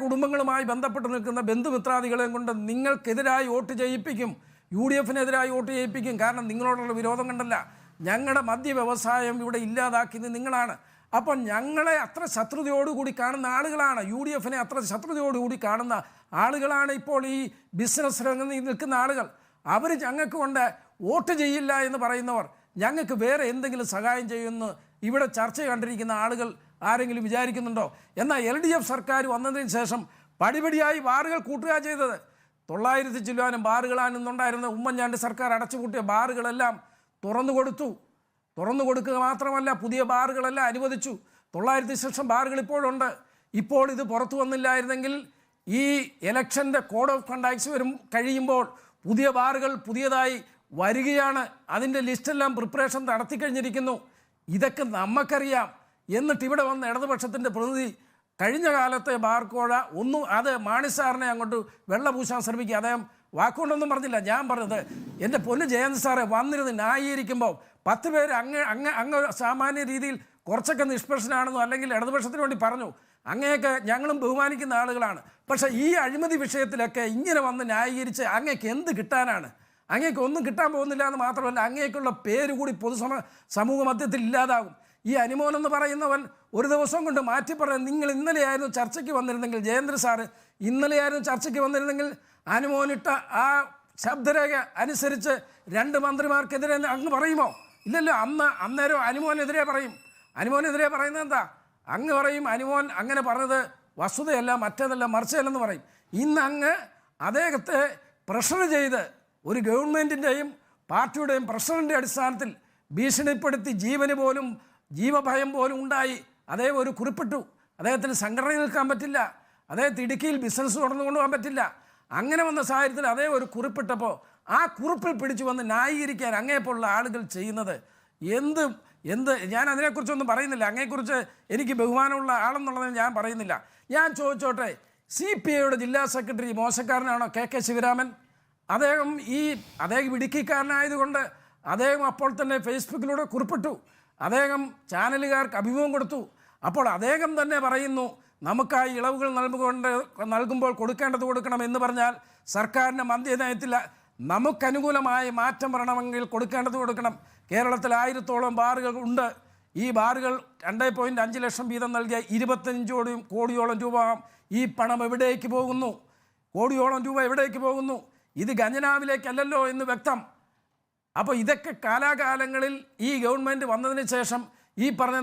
കുടുംബങ്ങളുമായി ബന്ധപ്പെട്ട് നിൽക്കുന്ന ബന്ധുമിത്രാദികളെയും കൊണ്ട് നിങ്ങൾക്കെതിരായി വോട്ട് ചെയ്യിപ്പിക്കും, UDF-നെതിരായി വോട്ട് ചെയ്യിപ്പിക്കും. കാരണം നിങ്ങളോടുള്ള വിരോധം കണ്ടല്ല, ഞങ്ങളുടെ മദ്യ വ്യവസായം ഇവിടെ ഇല്ലാതാക്കിയത് നിങ്ങളാണ്. അപ്പം ഞങ്ങളെ അത്ര ശത്രുതയോടുകൂടി കാണുന്ന ആളുകളാണ്, UDF-നെ അത്ര ശത്രുതയോടുകൂടി കാണുന്ന ആളുകളാണ് ഇപ്പോൾ ഈ ബിസിനസ് രംഗത്ത് നിൽക്കുന്ന ആളുകൾ. അവർ ഞങ്ങൾക്ക് കൊണ്ട് വോട്ട് ചെയ്യില്ല എന്ന് പറയുന്നവർ ഞങ്ങൾക്ക് വേറെ എന്തെങ്കിലും സഹായം ചെയ്യുമെന്ന് ഇവിടെ ചർച്ച കണ്ടിരിക്കുന്ന ആളുകൾ ആരെങ്കിലും വിചാരിക്കുന്നുണ്ടോ? എന്നാൽ LDF സർക്കാർ വന്നതിന് ശേഷം പടിപടിയായി ബാറുകൾ കൂട്ടുക ചെയ്തത്. 900 ചില്ലാനും ബാറുകളാണെന്നുണ്ടായിരുന്ന ഉമ്മൻചാണ്ടി സർക്കാർ അടച്ചുപൂട്ടിയ ബാറുകളെല്ലാം തുറന്നു കൊടുക്കുക മാത്രമല്ല, പുതിയ ബാറുകളെല്ലാം അനുവദിച്ചു. 900 ശേഷം ബാറുകൾ ഇപ്പോഴുണ്ട്. ഇപ്പോൾ ഇത് പുറത്തു വന്നില്ലായിരുന്നെങ്കിൽ ഈ ഇലക്ഷൻ്റെ കോഡ് ഓഫ് കണ്ടക്ട്സ് കഴിയുമ്പോൾ പുതിയ ബാറുകൾ പുതിയതായി വരികയാണ്. അതിൻ്റെ ലിസ്റ്റെല്ലാം പ്രിപ്പറേഷൻ നടത്തിക്കഴിഞ്ഞിരിക്കുന്നു. ഇതൊക്കെ നമുക്കറിയാം. എന്നിട്ട് ഇവിടെ വന്ന ഇടതുപക്ഷത്തിൻ്റെ പ്രതിനിധി കഴിഞ്ഞ കാലത്തെ ബാർക്കോഴ ഒന്നും അത് മാണി സാറിനെ അങ്ങോട്ട് വെള്ള പൂശാൻ ശ്രമിക്കുക. അദ്ദേഹം വാക്കുകൊണ്ടൊന്നും പറഞ്ഞില്ല. ഞാൻ പറഞ്ഞത്, എൻ്റെ പൊന്ന് ജയന്ത് സാറെ വന്നിരുന്ന് ന്യായീകരിക്കുമ്പോൾ 10 പേര് അങ്ങ് സാമാന്യ രീതിയിൽ കുറച്ചൊക്കെ നിഷ്പക്ഷനാണെന്നോ അല്ലെങ്കിൽ ഇടതുപക്ഷത്തിന് വേണ്ടി പറഞ്ഞു. അങ്ങനെയൊക്കെ ഞങ്ങളും ബഹുമാനിക്കുന്ന ആളുകളാണ്. പക്ഷേ ഈ അഴിമതി വിഷയത്തിലൊക്കെ ഇങ്ങനെ വന്ന് ന്യായീകരിച്ച് അങ്ങേക്ക് എന്ത് കിട്ടാനാണ്? അങ്ങേക്ക് ഒന്നും കിട്ടാൻ പോകുന്നില്ല എന്ന് മാത്രമല്ല, അങ്ങേക്കുള്ള പേര് കൂടി സമൂഹ മധ്യത്തിൽ ഇല്ലാതാകും. ഈ അനിമോൻ എന്ന് പറയുന്നവൻ ഒരു ദിവസം കൊണ്ട് മാറ്റി പറയാൻ, നിങ്ങൾ ഇന്നലെയായിരുന്നു ചർച്ചയ്ക്ക് വന്നിരുന്നെങ്കിൽ, ജയേന്ദ്ര സാറ് ഇന്നലെയായിരുന്നു ചർച്ചയ്ക്ക് വന്നിരുന്നെങ്കിൽ അനുമോനിട്ട ആ ശബ്ദരേഖ അനുസരിച്ച് 2 മന്ത്രിമാർക്കെതിരെ അങ്ങ് പറയുമോ? ഇല്ലല്ലോ. അന്നേരം അനുമോനെതിരെ പറയും. അനുമോനെതിരെ പറയുന്നത് എന്താ? അങ്ങ് പറയും അനുമോൻ അങ്ങനെ പറഞ്ഞത് വസ്തുതയല്ല, മറ്റേതല്ല, മറിച്ചതല്ലെന്ന് പറയും. ഇന്ന് അങ്ങ് അദ്ദേഹത്തെ പ്രഷർ ചെയ്ത് ഒരു ഗവൺമെൻറ്റിൻ്റെയും പാർട്ടിയുടെയും പ്രഷറിൻ്റെ അടിസ്ഥാനത്തിൽ ഭീഷണിപ്പെടുത്തി ജീവഭയം പോലും ഉണ്ടായി. അദ്ദേഹം ഒരു കുറിപ്പിട്ടു. അദ്ദേഹത്തിന് സംഘടനയിൽ നിൽക്കാൻ പറ്റില്ല, അദ്ദേഹത്തിന് ഇടുക്കിയിൽ ബിസിനസ് തുടർന്നു കൊണ്ടുപോകാൻ പറ്റില്ല. അങ്ങനെ വന്ന സാഹചര്യത്തിൽ അദ്ദേഹം ഒരു കുറിപ്പിട്ടപ്പോൾ ആ കുറിപ്പിൽ പിടിച്ചു വന്ന് ന്യായീകരിക്കാൻ അങ്ങേപ്പോലുള്ള ആളുകൾ ചെയ്യുന്നത് എന്ത് ഞാൻ അതിനെക്കുറിച്ചൊന്നും പറയുന്നില്ല. അങ്ങയെക്കുറിച്ച് എനിക്ക് ബഹുമാനമുള്ള ആളെന്നുള്ളത് ഞാൻ പറയുന്നില്ല. ഞാൻ ചോദിച്ചോട്ടെ, CPIയുടെ ജില്ലാ സെക്രട്ടറി മോശക്കാരനാണോ KK ശിവരാമൻ? അദ്ദേഹം ഇടുക്കിക്കാരനായതുകൊണ്ട് അദ്ദേഹം അപ്പോൾ തന്നെ ഫേസ്ബുക്കിലൂടെ കുറിപ്പിട്ടു. അദ്ദേഹം ചാനലുകാർക്ക് അഭിമുഖം കൊടുത്തു. അപ്പോൾ അദ്ദേഹം തന്നെ പറയുന്നു, നമുക്കായി ഇളവുകൾ നൽകുമ്പോൾ കൊടുക്കേണ്ടത് കൊടുക്കണം എന്ന് പറഞ്ഞാൽ സർക്കാരിൻ്റെ മദ്യനയത്തിൽ നമുക്കനുകൂലമായ മാറ്റം വരണമെങ്കിൽ കൊടുക്കേണ്ടത് കൊടുക്കണം. കേരളത്തിൽ 1000-ഓളം ബാറുകൾ ഉണ്ട്. ഈ ബാറുകൾ 2.5 ലക്ഷം വീതം നൽകിയ 25 കോടിയോളം രൂപ ഈ പണം എവിടേക്ക് പോകുന്നു? കോടിയോളം രൂപ എവിടേക്ക് പോകുന്നു? ഇത് ഖജനാവിലേക്കല്ലല്ലോ എന്ന് വ്യക്തം. അപ്പോൾ ഇതൊക്കെ കാലാകാലങ്ങളിൽ ഈ ഗവൺമെൻറ് വന്നതിന് ശേഷം ഈ പറഞ്ഞ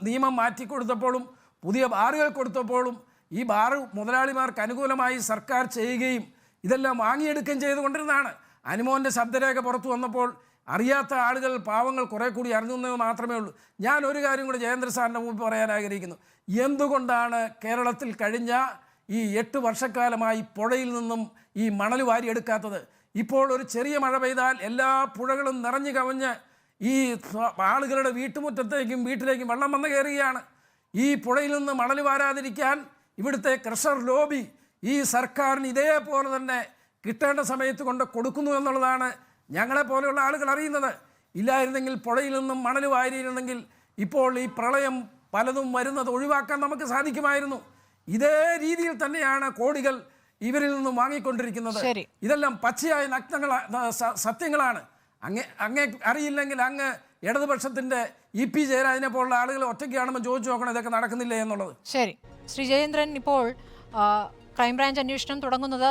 നിയമം മാറ്റിക്കൊടുത്തപ്പോഴും പുതിയ ബാറുകൾ കൊടുത്തപ്പോഴും ഈ ബാർ മുതലാളിമാർക്ക് അനുകൂലമായി സർക്കാർ ചെയ്യുകയും ഇതെല്ലാം വാങ്ങിയെടുക്കുകയും ചെയ്തുകൊണ്ടിരുന്നതാണ്. അനുമോൻ്റെ ശബ്ദരേഖ പുറത്തു വന്നപ്പോൾ അറിയാത്ത ആളുകൾ, പാവങ്ങൾ കുറേ കൂടി അറിഞ്ഞെന്ന് മാത്രമേ ഉള്ളൂ. ഞാൻ ഒരു കാര്യം കൂടി ജയേന്ദ്ര സാറിൻ്റെ മുമ്പ് പറയാൻ ആഗ്രഹിക്കുന്നു. എന്തുകൊണ്ടാണ് കേരളത്തിൽ കഴിഞ്ഞ ഈ 8 വർഷക്കാലമായി പുഴയിൽ നിന്നും ഈ മണൽ വാരിയെടുക്കാത്തത്? ഇപ്പോൾ ഒരു ചെറിയ മഴ പെയ്താൽ എല്ലാ പുഴകളും നിറഞ്ഞു കവിഞ്ഞ് ഈ ആളുകളുടെ വീട്ടിലേക്കും വെള്ളം വന്ന് കയറുകയാണ്. ഈ പുഴയിൽ നിന്ന് മണൽ വാരാതിരിക്കാൻ ഇവിടുത്തെ ക്രഷർ ലോബി ഈ സർക്കാരിന് ഇതേപോലെ തന്നെ കിട്ടേണ്ട സമയത്ത് കൊണ്ട് കൊടുക്കുന്നു എന്നുള്ളതാണ് ഞങ്ങളെപ്പോലെയുള്ള ആളുകൾ അറിയുന്നത്. ഇല്ലായിരുന്നെങ്കിൽ പുഴയിൽ നിന്നും മണൽ വാരിയിരുന്നെങ്കിൽ ഇപ്പോൾ ഈ പ്രളയം പലതും വരുന്നത് ഒഴിവാക്കാൻ നമുക്ക് സാധിക്കുമായിരുന്നു. ഇതേ രീതിയിൽ തന്നെയാണ് കോടികൾ ഇവരിൽ നിന്നും വാങ്ങിക്കൊണ്ടിരിക്കുന്നത്. ഇതെല്ലാം പച്ചയായ സത്യങ്ങളാണ്. അങ്ങേ അറിയില്ലെങ്കിൽ അങ്ങ് ഇടതുപക്ഷത്തിൻ്റെ EP ജയരാജനെ പോലുള്ള ആളുകൾ ഒറ്റയ്ക്ക് കാണുമ്പോൾ ചോദിച്ചു നോക്കണം ഇതൊക്കെ നടക്കുന്നില്ലേ എന്നുള്ളത്. ശരി, ശ്രീ ജയേന്ദ്രൻ, ഇപ്പോൾ ക്രൈംബ്രാഞ്ച് അന്വേഷണം തുടങ്ങുന്നത്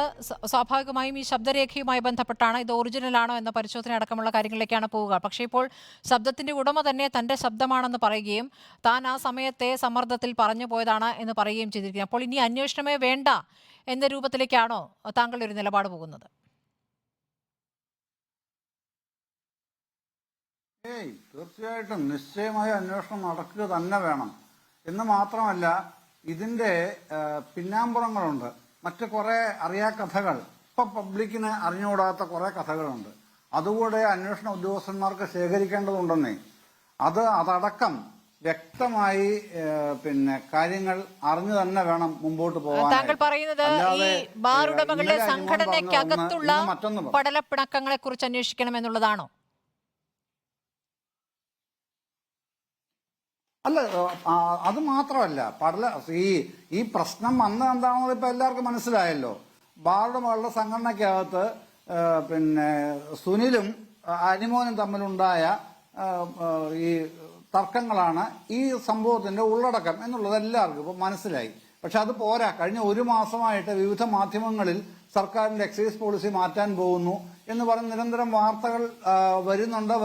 സ്വാഭാവികമായും ഈ ശബ്ദരേഖയുമായി ബന്ധപ്പെട്ടാണ്. ഇത് ഒറിജിനലാണോ എന്ന പരിശോധന അടക്കമുള്ള കാര്യങ്ങളിലേക്കാണ് പോവുക. പക്ഷേ ഇപ്പോൾ ശബ്ദത്തിന്റെ ഉടമ തന്നെ തന്റെ ശബ്ദമാണെന്ന് പറയുകയും താൻ ആ സമയത്തെ സമ്മർദ്ദത്തിൽ പറഞ്ഞു പോയതാണ് എന്ന് പറയുകയും ചെയ്തിരിക്കുന്നത്. അപ്പോൾ ഇനി അന്വേഷണമേ വേണ്ട എന്ന രൂപത്തിലേക്കാണോ താങ്കളുടെ ഒരു നിലപാട് പോകുന്നത്? തീർച്ചയായിട്ടും നിശ്ചയമായ അന്വേഷണം നടക്കുക തന്നെ വേണം എന്ന് മാത്രമല്ല ഇതിന്റെ പിന്നാമ്പുറങ്ങളുണ്ട്. മറ്റു കുറെ അറിയാ കഥകൾ, ഇപ്പൊ പബ്ലിക്കിന് അറിഞ്ഞുകൂടാത്ത കുറെ കഥകളുണ്ട്. അതുകൂടെ അന്വേഷണ ഉദ്യോഗസ്ഥന്മാർക്ക് ശേഖരിക്കേണ്ടതുണ്ടെന്നേ. അതടക്കം വ്യക്തമായി കാര്യങ്ങൾ അറിഞ്ഞു തന്നെ വേണം മുമ്പോട്ട് പോകാൻ. താങ്കൾ പറയുന്നത് ഈ ബാർ ഉടമകളുടെ സംഘടനയ്ക്കകത്തുള്ള പടലപ്പിണക്കങ്ങളെ കുറിച്ച് അന്വേഷിക്കണം എന്നുള്ളതാണോ? അല്ല, അത് മാത്രമല്ല, ഈ പ്രശ്നം വന്നത് എന്താണെന്നത് ഇപ്പൊ എല്ലാവർക്കും മനസ്സിലായല്ലോ. ബാറുടമകളുടെ സംഘടനയ്ക്കകത്ത് സുനിലും അനിമോനും തമ്മിലുണ്ടായ ഈ തർക്കങ്ങളാണ് ഈ സംഭവത്തിന്റെ ഉള്ളടക്കം എന്നുള്ളത് എല്ലാവർക്കും ഇപ്പൊ മനസ്സിലായി. പക്ഷെ അത് പോരാ. കഴിഞ്ഞ ഒരു മാസമായിട്ട് വിവിധ മാധ്യമങ്ങളിൽ സർക്കാരിന്റെ എക്സൈസ് പോളിസി മാറ്റാൻ പോകുന്നു എന്ന് പറഞ്ഞ് നിരന്തരം വാർത്തകൾ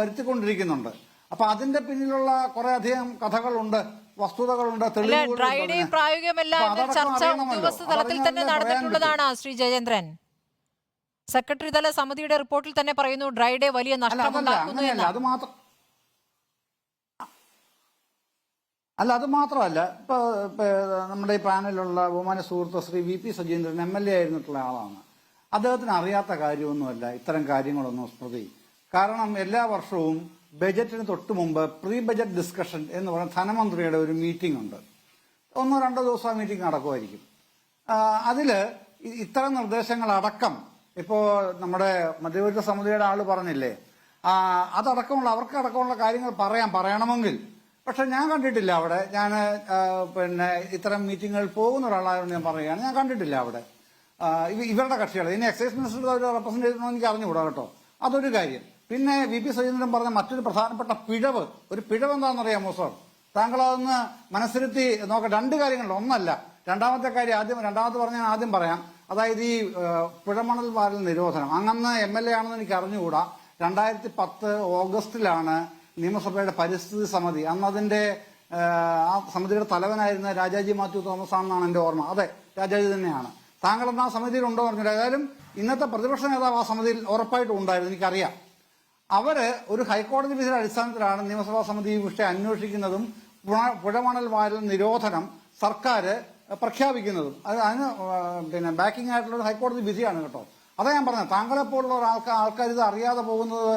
വരുത്തിക്കൊണ്ടിരിക്കുന്നുണ്ട്. അപ്പൊ അതിന്റെ പിന്നിലുള്ള കുറെ അധികം കഥകളുണ്ട്, വസ്തുതകളുണ്ട്, നടന്നിട്ടുള്ളതാണ്. ശ്രീ ജയചന്ദ്രൻ, സെക്രട്ടറി തല സമിതിയുടെ റിപ്പോർട്ടിൽ തന്നെ പറയുന്നു ഡ്രൈ ഡേ വലിയ നഷ്ടമുണ്ടാക്കുന്നു. അത് മാത്രമല്ല, ഇപ്പൊ നമ്മുടെ ഈ പാനലിലുള്ള ബഹുമാന്യ സുഹൃത്ത് ശ്രീ VP സജീന്ദ്രൻ MLA ആയിരുന്നിട്ടുള്ള ആളാണ്. അദ്ദേഹത്തിന് അറിയാത്ത കാര്യമൊന്നുമല്ല ഇത്തരം കാര്യങ്ങളൊന്നും സ്മൃതി. കാരണം എല്ലാ വർഷവും ബജറ്റിന് തൊട്ട് മുമ്പ് പ്രീ ബജറ്റ് ഡിസ്കഷൻ എന്ന് പറയുന്ന ധനമന്ത്രിയുടെ ഒരു മീറ്റിംഗ് ഉണ്ട്. 1-2 ദിവസം ആ മീറ്റിംഗ് നടക്കുമായിരിക്കും. അതില് ഇത്തരം നിർദ്ദേശങ്ങളടക്കം ഇപ്പോ നമ്മുടെ മധ്യവർഗ സമിതിയുടെ ആള് പറഞ്ഞില്ലേ, അതടക്കമുള്ള അവർക്കടക്കമുള്ള കാര്യങ്ങൾ പറയണമെങ്കിൽ. പക്ഷെ ഞാൻ കണ്ടിട്ടില്ല അവിടെ. ഞാൻ ഇത്തരം മീറ്റിങ്ങുകൾ പോകുന്ന ഒരാളായതുകൊണ്ട് ഞാൻ പറയുകയാണ്, ഞാൻ കണ്ടിട്ടില്ല അവിടെ ഇവരുടെ കക്ഷികൾ. ഇനി എക്സൈസ് മിനിസ്റ്റർ റെപ്രസെന്റ് ചെയ്തിട്ടുണ്ടോ എനിക്ക് അറിഞ്ഞുകൂടാ കേട്ടോ. അതൊരു കാര്യം. പിന്നെ VP സജീന്ദ്രൻ പറഞ്ഞ മറ്റൊരു പ്രധാനപ്പെട്ട ഒരു പിഴവ് എന്താണെന്നറിയാമോ സാർ? താങ്കൾ അതൊന്ന് മനസ്സിരുത്തി നോക്കാം. 2 കാര്യങ്ങളുണ്ട്. ഒന്നല്ല, രണ്ടാമത്തെ കാര്യം രണ്ടാമത്തെ പറഞ്ഞാൽ ആദ്യം പറയാം. അതായത് ഈ പുഴമണൽ വാരൽ നിരോധനം. അന്ന് MLA ആണെന്ന് എനിക്ക് അറിഞ്ഞുകൂടാ. 2010 ഓഗസ്റ്റിലാണ് നിയമസഭയുടെ പരിസ്ഥിതി സമിതി, അന്ന് അതിന്റെ ആ സമിതിയുടെ തലവനായിരുന്ന രാജാജി മാത്യു തോമസ് ആണെന്നാണ് എന്റെ ഓർമ്മ. അതെ, രാജാജി തന്നെയാണ്. താങ്കൾ അന്ന് ആ സമിതിയിൽ ഉണ്ടോ എന്ന് പറഞ്ഞില്ല. ഏതായാലും ഇന്നത്തെ പ്രതിപക്ഷ നേതാവ് ആ സമിതിയിൽ ഉറപ്പായിട്ടും ഉണ്ടായിരുന്നു, എനിക്കറിയാം. അവര് ഒരു ഹൈക്കോടതി വിധിയുടെ അടിസ്ഥാനത്തിലാണ് നിയമസഭാ സമിതി ഈ വിഷയം അന്വേഷിക്കുന്നതും പുഴമണൽ വാരൽ നിരോധനം സർക്കാർ പ്രഖ്യാപിക്കുന്നതും. അതിന് ബാക്കിംഗ് ആയിട്ടുള്ള ഒരു ഹൈക്കോടതി വിധിയാണ് കേട്ടോ. അതാ ഞാൻ പറഞ്ഞത്, താങ്കളെപ്പോലുള്ള ആൾക്കാർ ഇത് അറിയാതെ പോകുന്നത്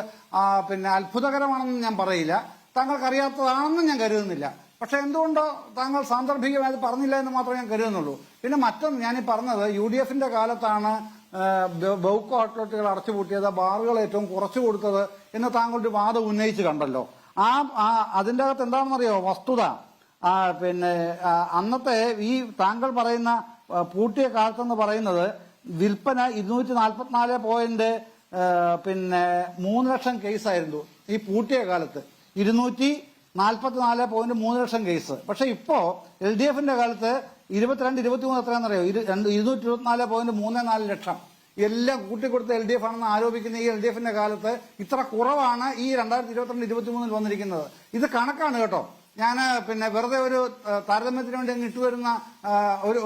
അത്ഭുതകരമാണെന്ന് ഞാൻ പറയില്ല, താങ്കൾക്ക് അറിയാത്തതാണെന്നും ഞാൻ കരുതുന്നില്ല. പക്ഷെ എന്തുകൊണ്ടോ താങ്കൾ സാന്ദർഭികമായത് പറഞ്ഞില്ല എന്ന് മാത്രമേ ഞാൻ കരുതുന്നുള്ളൂ. പിന്നെ മറ്റൊന്ന് ഞാനീ പറഞ്ഞത്, UDFന്റെ കാലത്താണ് ബൗക്കോ ഔട്ട്ലെറ്റുകൾ അടച്ചുപൂട്ടിയത്, ബാറുകൾ ഏറ്റവും കുറച്ചു കൊടുത്തത് എന്ന് താങ്കളുടെ വാദം ഉന്നയിച്ച് കണ്ടല്ലോ. അതിന്റെ അകത്ത് എന്താണെന്നറിയോ വസ്തുത? അന്നത്തെ ഈ താങ്കൾ പറയുന്ന പൂട്ടിയ കാലത്തെന്ന് പറയുന്നത് വിൽപ്പന 244.3 ലക്ഷം കേസായിരുന്നു ഈ പൂട്ടിയ കാലത്ത്. 244.3 ലക്ഷം കേസ്. പക്ഷെ ഇപ്പോ LDFന്റെ കാലത്ത് 22-23 എത്രയാണെന്നറിയോ? 224.34 ലക്ഷം. എല്ലാം കൂട്ടിക്കൊടുത്ത LDF ആണെന്ന് ആരോപിക്കുന്ന ഈ LDFന്റെ കാലത്ത് ഇത്ര കുറവാണ് ഈ 2022-23 വന്നിരിക്കുന്നത്. ഇത് കണക്കാണ് കേട്ടോ. ഞാൻ വെറുതെ ഒരു താരതമ്യത്തിന് വേണ്ടി അങ്ങ് ഇട്ടുവരുന്ന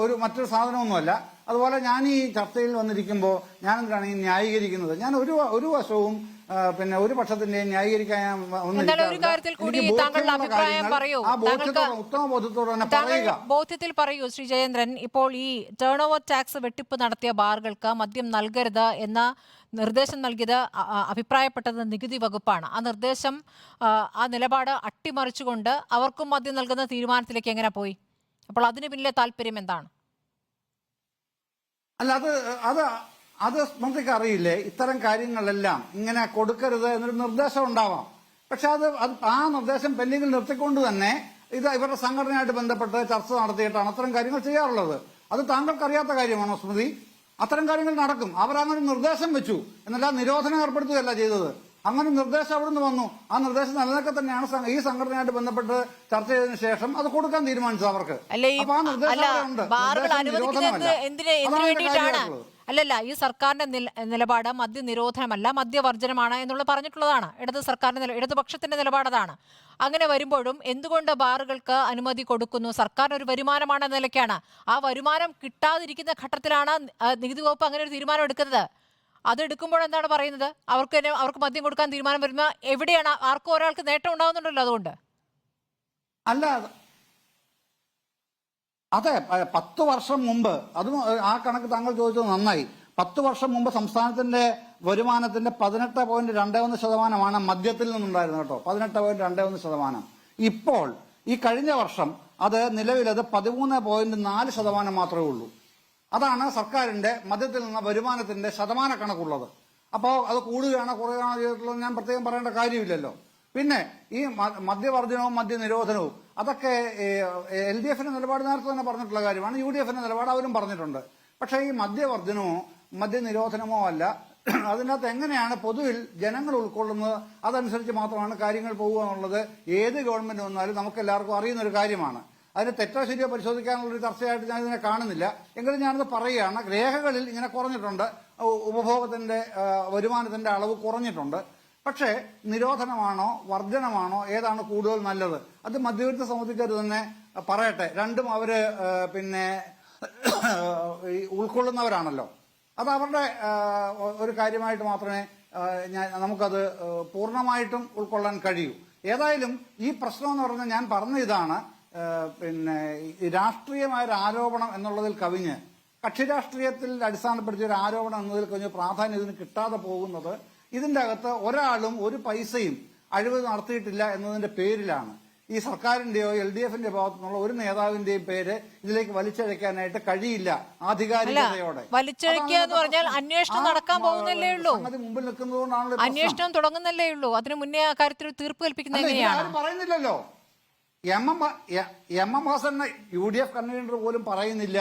ഒരു മറ്റൊരു സാധനമൊന്നുമല്ല. അതുപോലെ ഞാൻ ഈ ചർച്ചയിൽ വന്നിരിക്കുമ്പോൾ ഞാൻ എന്തിനാണ് ഈ ന്യായീകരിക്കുന്നത്? ഞാൻ ഒരു വശവും ഒരു പക്ഷത്തിന്റെയും ന്യായീകരിക്കാൻ ബോധ്യത്തിൽ പറയൂ ശ്രീ ജയേന്ദ്രൻ. ഇപ്പോൾ ഈ ടേൺ ഓവർ ടാക്സ് വെട്ടിപ്പ് നടത്തിയ ബാറുകൾക്ക് മദ്യം നൽകരുത് എന്ന നിർദ്ദേശം നൽകിയത് അഭിപ്രായപ്പെട്ടത് നികുതി വകുപ്പാണ്. ആ നിർദ്ദേശം ആ നിലപാട് അട്ടിമറിച്ചുകൊണ്ട് അവർക്കും മദ്യം നൽകുന്ന തീരുമാനത്തിലേക്ക് എങ്ങനെ പോയി? അപ്പോൾ അതിന് പിന്നിലെ താല്പര്യം എന്താണ്? അല്ല, അത് നമുക്ക് അറിയില്ലേ, ഇത്തരം കാര്യങ്ങളെല്ലാം ഇങ്ങനെ കൊടുക്കരുത് എന്നൊരു നിർദ്ദേശം ഉണ്ടാവാം. പക്ഷെ ആ നിർദ്ദേശം പെൻഡിങ്ങിൽ നിർത്തിക്കൊണ്ട് തന്നെ ഇവരുടെ സംഘടനയായിട്ട് ബന്ധപ്പെട്ട് ചർച്ച നടത്തിയിട്ടാണ് അത്തരം കാര്യങ്ങൾ ചെയ്യാറുള്ളത്. അത് താങ്കൾക്ക് അറിയാത്ത കാര്യമാണോ സ്മൃതി? അത്തരം കാര്യങ്ങൾ നടക്കും. അവരങ്ങനെ നിർദ്ദേശം വെച്ചു എന്നല്ല നിരോധനം ഏർപ്പെടുത്തുകയല്ല ചെയ്തത്. അങ്ങനെ നിർദ്ദേശം അവിടുന്ന് വന്നു. ആ നിർദ്ദേശം നിലനിൽക്കെ തന്നെയാണ് ഈ സംഘടനയായിട്ട് ബന്ധപ്പെട്ട് ചർച്ച ചെയ്തതിനു ശേഷം അത് കൊടുക്കാൻ തീരുമാനിച്ചത് അവർക്ക്. അപ്പൊ ആ നിർദ്ദേശം അല്ലല്ല, ഈ സർക്കാരിന്റെ നിലപാട് മദ്യ നിരോധനമല്ല, മദ്യവർജനമാണ് എന്നുള്ള പറഞ്ഞിട്ടുള്ളതാണ്. ഇടതുപക്ഷത്തിന്റെ നിലപാടതാണ്. അങ്ങനെ വരുമ്പോഴും എന്തുകൊണ്ട് ബാറുകൾക്ക് അനുമതി കൊടുക്കുന്നു? സർക്കാരിന് ഒരു വരുമാനമാണെന്ന നിലയ്ക്കാണ്. ആ വരുമാനം കിട്ടാതിരിക്കുന്ന ഘട്ടത്തിലാണ് നികുതി വകുപ്പ് അങ്ങനെ ഒരു തീരുമാനം എടുക്കുന്നത്. അതെടുക്കുമ്പോൾ എന്താണ് പറയുന്നത്? അവർക്ക് മദ്യം കൊടുക്കാൻ തീരുമാനം വരുന്ന എവിടെയാണ്? ആർക്കും ഒരാൾക്ക് നേട്ടം ഉണ്ടാകുന്നുണ്ടല്ലോ അതുകൊണ്ട്. അല്ല, അതെ, 10 വർഷം മുമ്പ്, അതും ആ കണക്ക് താങ്കൾ ചോദിച്ചത് നന്നായി. 10 വർഷം മുമ്പ് സംസ്ഥാനത്തിന്റെ വരുമാനത്തിന്റെ 18.21% മദ്യത്തിൽ നിന്നുണ്ടായിരുന്നു കേട്ടോ. 18.21%. ഇപ്പോൾ ഈ കഴിഞ്ഞ വർഷം അത് നിലവിലത് 13.4% മാത്രമേ ഉള്ളൂ. അതാണ് സർക്കാരിന്റെ മദ്യത്തിൽ നിന്ന് വരുമാനത്തിന്റെ ശതമാന കണക്കുള്ളത്. അപ്പോൾ അത് കൂടുകയാണോ കുറയുകയാണോ ചെയ്തിട്ടുള്ളത് ഞാൻ പ്രത്യേകം പറയേണ്ട കാര്യമില്ലല്ലോ. പിന്നെ ഈ മദ്യവർജനവും മദ്യനിരോധനവും അതൊക്കെ LDFന്റെ നിലപാട് നേരത്തെ തന്നെ പറഞ്ഞിട്ടുള്ള കാര്യമാണ്. UDFന്റെ നിലപാട് അവരും പറഞ്ഞിട്ടുണ്ട്. പക്ഷേ ഈ മദ്യവർജനമോ മദ്യനിരോധനമോ അല്ല, അതിനകത്ത് എങ്ങനെയാണ് പൊതുവിൽ ജനങ്ങൾ ഉൾക്കൊള്ളുന്നത് അതനുസരിച്ച് മാത്രമാണ് കാര്യങ്ങൾ പോകുക എന്നുള്ളത് ഏത് ഗവൺമെന്റ് വന്നാലും നമുക്ക് എല്ലാവർക്കും അറിയുന്ന ഒരു കാര്യമാണ്. അതിന് തെറ്റോ ശരിയോ പരിശോധിക്കാനുള്ളൊരു ചർച്ചയായിട്ട് ഞാൻ ഇതിനെ കാണുന്നില്ല. എങ്കിലും ഞാനത് പറയുകയാണ്, രേഖകളിൽ ഇങ്ങനെ കുറഞ്ഞിട്ടുണ്ട്, ഉപഭോഗത്തിന്റെ വരുമാനത്തിന്റെ അളവ് കുറഞ്ഞിട്ടുണ്ട്. പക്ഷേ നിരോധനമാണോ വർജനമാണോ ഏതാണ് കൂടുതൽ നല്ലത്? അത് മദ്യവിരുദ്ധ സമിതിക്കാർ തന്നെ പറയട്ടെ. രണ്ടും അവര് പിന്നെ ഉൾക്കൊള്ളുന്നവരാണല്ലോ. അത് അവരുടെ ഒരു കാര്യമായിട്ട് മാത്രമേ നമുക്കത് പൂർണ്ണമായിട്ടും ഉൾക്കൊള്ളാൻ കഴിയൂ. ഏതായാലും ഈ പ്രശ്നം എന്ന് പറഞ്ഞാൽ ഞാൻ പറഞ്ഞ ഇതാണ്, പിന്നെ രാഷ്ട്രീയമായ ഒരു ആരോപണം എന്നുള്ളതിൽ കവിഞ്ഞ് കക്ഷി രാഷ്ട്രീയത്തിൽ അടിസ്ഥാനപ്പെടുത്തിയ ഒരു ആരോപണം എന്നതിൽ കവിഞ്ഞ് പ്രാധാന്യം ഇതിന് കിട്ടാതെ പോകുന്നത് ഇതിന്റെ അകത്ത് ഒരാളും ഒരു പൈസയും അഴിമതി നടത്തിയിട്ടില്ല എന്നതിന്റെ പേരിലാണ്. ഈ സർക്കാരിന്റെയോ LDFന്റെ ഭാഗത്തു നിന്നുള്ള ഒരു നേതാവിന്റെയും പേര് ഇതിലേക്ക് വലിച്ചഴക്കാനായിട്ട് കഴിയില്ല ആധികാരികതയോടെ. വലിച്ചഴക്കുക എന്ന് പറഞ്ഞാൽ അന്വേഷണം നടക്കാൻ പോകുന്നല്ലേ ഉള്ളൂ, മുമ്പിൽ നിൽക്കുന്നതുകൊണ്ടാണല്ലോ അന്വേഷണം തുടങ്ങുന്നല്ലേ ഉള്ളൂ. അതിനു മുന്നേ ആ കാര്യത്തിൽ തീർപ്പ് കൽപ്പിക്കുന്നത് എങ്ങനെയാണ്? പറയുന്നില്ലല്ലോ. എം ഹസൻ UDF കൺവീനർ പോലും പറയുന്നില്ല.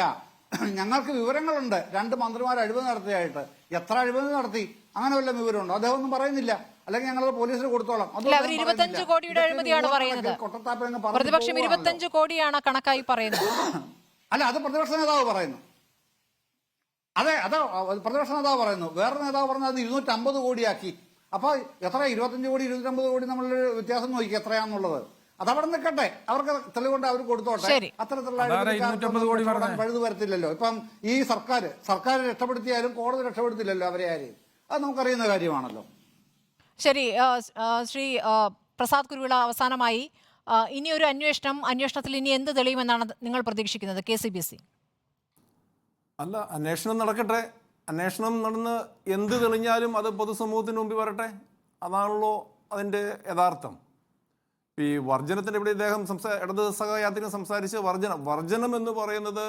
ഞങ്ങൾക്ക് വിവരങ്ങളുണ്ട് 2 മന്ത്രിമാർ അഴിമതി നടത്തിയായിട്ട്. എത്ര അഴിമതി നടത്തി അങ്ങനെ വല്ല വിവരമുണ്ടോ? അദ്ദേഹം ഒന്നും പറയുന്നില്ല. അല്ലെങ്കിൽ ഞങ്ങൾ പോലീസിന് കൊടുത്തോളാം. അവർ 25 കോടിയുടെ അഴിമതിയാണ് പറയുന്നത്. പ്രതിപക്ഷം 25 കോടിയാണ് കണക്കായി പറയുന്നത്. അല്ല, അത് പ്രതിപക്ഷ നേതാവ് പറയുന്നു. അതെ, അത് പ്രതിപക്ഷ നേതാവ് പറയുന്നു. വേറെ നേതാവ് പറഞ്ഞത് അത് 250 കോടിയാക്കി. അപ്പൊ എത്ര? 25 കോടി 250 കോടി നമ്മളുടെ വ്യത്യാസം നോക്കി എത്രയാന്നുള്ളത്. അതവിടെ നിൽക്കട്ടെ, അവർക്ക് തെളിവുകൊണ്ട് അവർ കൊടുത്തോട്ടെ. അത്തരത്തിലുള്ള പഴുതു വരത്തില്ലല്ലോ. ഇപ്പം ഈ സർക്കാർ രക്ഷപ്പെടുത്തിയാലും കോടതി രക്ഷപ്പെടുത്തില്ലല്ലോ അവരെ ആരെയും. അത് നമുക്കറിയുന്ന കാര്യമാണല്ലോ. ശരി, ശ്രീ പ്രസാദ് കുരുവിള, അവസാനമായി ഇനി ഒരു അന്വേഷണത്തിൽ ഇനി എന്ത് തെളിയുമെന്നാണ് നിങ്ങൾ പ്രതീക്ഷിക്കുന്നത്? KCBC അല്ല, അന്വേഷണം നടക്കട്ടെ. അന്വേഷണം നടന്ന് എന്ത് തെളിഞ്ഞാലും അത് പൊതുസമൂഹത്തിന് മുമ്പിൽ വരട്ടെ. അതാണല്ലോ അതിൻ്റെ യഥാർത്ഥം. ഈ വർജനത്തിൻ്റെ ഇവിടെ ഇദ്ദേഹം ഇടത് സഹയാത്രികൻ സംസാരിച്ച് വർജനം എന്ന് പറയുന്നത്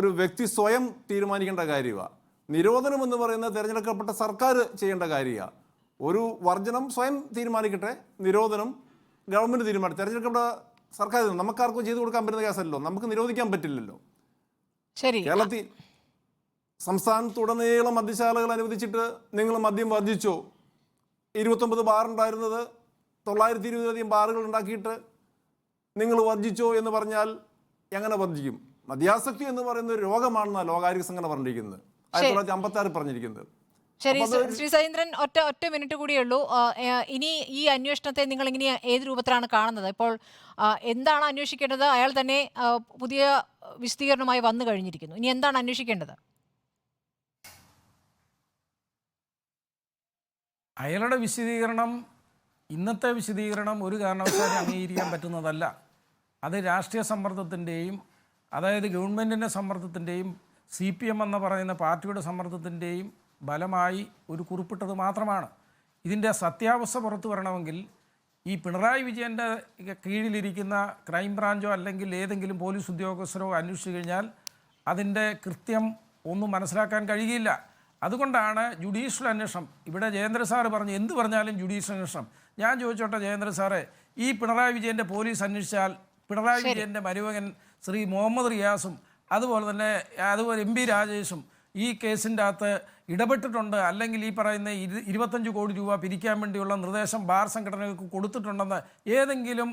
ഒരു വ്യക്തി സ്വയം തീരുമാനിക്കേണ്ട കാര്യമാണ്. നിരോധനം എന്ന് പറയുന്നത് തിരഞ്ഞെടുക്കപ്പെട്ട സർക്കാർ ചെയ്യേണ്ട കാര്യമാണ്. ഒരു വർജനം സ്വയം തീരുമാനിക്കട്ടെ, നിരോധനം ഗവൺമെന്റ് തീരുമാനിക്കും. തിരഞ്ഞെടുക്കപ്പെട്ട സർക്കാർ നമുക്കാർക്കും ചെയ്തു കൊടുക്കാൻ പറ്റുന്ന കേസല്ലോ, നമുക്ക് നിരോധിക്കാൻ പറ്റില്ലല്ലോ. ശരി, കേരളത്തിൽ സംസ്ഥാനത്തുടനീളം മദ്യശാലകൾ അനുവദിച്ചിട്ട് നിങ്ങൾ മദ്യം വർജിച്ചോ? 29 ബാർ ഉണ്ടായിരുന്നത് 920 ബാറുകൾ ഉണ്ടാക്കിയിട്ട് നിങ്ങൾ വർജിച്ചോ എന്ന് പറഞ്ഞാൽ എങ്ങനെ വർജിക്കും? മദ്യാസക്തി എന്ന് പറയുന്ന ഒരു രോഗമാണെന്നാണ് ലോകാരോഗ്യ സംഘടന പറഞ്ഞിരിക്കുന്നത്, 1956 പറഞ്ഞിരിക്കുന്നത്. ശരി ശ്രീ സഹീന്ദ്രൻ, ഒറ്റ മിനിറ്റ് കൂടിയേ ഉള്ളൂ. ഇനി ഈ അന്വേഷണത്തെ നിങ്ങൾ ഇങ്ങനെ ഏത് രൂപത്തിലാണ് കാണുന്നത്? ഇപ്പോൾ എന്താണ് അന്വേഷിക്കേണ്ടത്? അയാൾ തന്നെ പുതിയ വിശദീകരണവുമായി വന്നു കഴിഞ്ഞിരിക്കുന്നു. ഇനി എന്താണ് അന്വേഷിക്കേണ്ടത്? അയാളുടെ വിശദീകരണം, ഇന്നത്തെ വിശദീകരണം ഒരു കാരണവശാലും അംഗീകരിക്കാൻ പറ്റുന്നതല്ല. അത് രാഷ്ട്രീയ സമ്മർദ്ദത്തിൻ്റെയും, അതായത് ഗവൺമെൻറ്റിൻ്റെ സമ്മർദ്ദത്തിൻ്റെയും CPM എന്ന് പറയുന്ന പാർട്ടിയുടെ സമ്മർദ്ദത്തിൻ്റെയും ബലമായി ഒരു കുറിപ്പിട്ടത് മാത്രമാണ്. ഇതിൻ്റെ സത്യാവസ്ഥ പുറത്തു വരണമെങ്കിൽ ഈ പിണറായി വിജയൻ്റെ കീഴിലിരിക്കുന്ന ക്രൈംബ്രാഞ്ചോ അല്ലെങ്കിൽ ഏതെങ്കിലും പോലീസ് ഉദ്യോഗസ്ഥരോ അന്വേഷിച്ചു കഴിഞ്ഞാൽ അതിൻ്റെ കൃത്യം ഒന്നും മനസ്സിലാക്കാൻ കഴിയില്ല. അതുകൊണ്ടാണ് ജുഡീഷ്യൽ അന്വേഷണം. ഇവിടെ ജയേന്ദ്ര സാറ് പറഞ്ഞു എന്ത് പറഞ്ഞാലും ജുഡീഷ്യൽ അന്വേഷണം. ഞാൻ ചോദിച്ചോട്ടെ ജയേന്ദ്ര സാറേ, ഈ പിണറായി വിജയൻ്റെ പോലീസ് അന്വേഷിച്ചാൽ പിണറായി വിജയൻ്റെ മരുമകൻ ശ്രീ മുഹമ്മദ് റിയാസും അതുപോലെ MP രാജേഷും ഈ കേസിൻ്റെ അകത്ത് ഇടപെട്ടിട്ടുണ്ട്, അല്ലെങ്കിൽ ഈ പറയുന്ന 25 കോടി രൂപ പിരിക്കാൻ വേണ്ടിയുള്ള നിർദ്ദേശം ബാർ സംഘടനകൾക്ക് കൊടുത്തിട്ടുണ്ടെന്ന് ഏതെങ്കിലും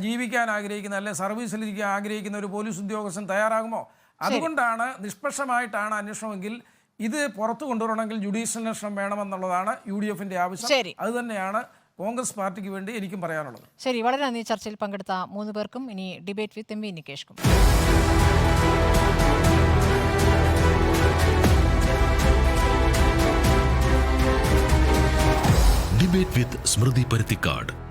ജീവിക്കാൻ ആഗ്രഹിക്കുന്ന അല്ലെങ്കിൽ സർവീസിലിരിക്കാൻ ആഗ്രഹിക്കുന്ന ഒരു പോലീസ് ഉദ്യോഗസ്ഥൻ തയ്യാറാകുമോ? അതുകൊണ്ടാണ് നിഷ്പക്ഷമായിട്ടാണ് അന്വേഷണമെങ്കിൽ ഇത് പുറത്തു കൊണ്ടുവരണമെങ്കിൽ ജുഡീഷ്യൽ അന്വേഷണം വേണമെന്നുള്ളതാണ് UDFന്റെ ആവശ്യം. അത് തന്നെയാണ് കോൺഗ്രസ് പാർട്ടിക്ക് വേണ്ടി എനിക്കും പറയാനുള്ളത്. ശരി, വളരെ നന്ദി ചർച്ചയിൽ പങ്കെടുത്ത 3 പേർക്കും. ഇനി debate with MP Nikesh Kumar. with Smriti Parittikad.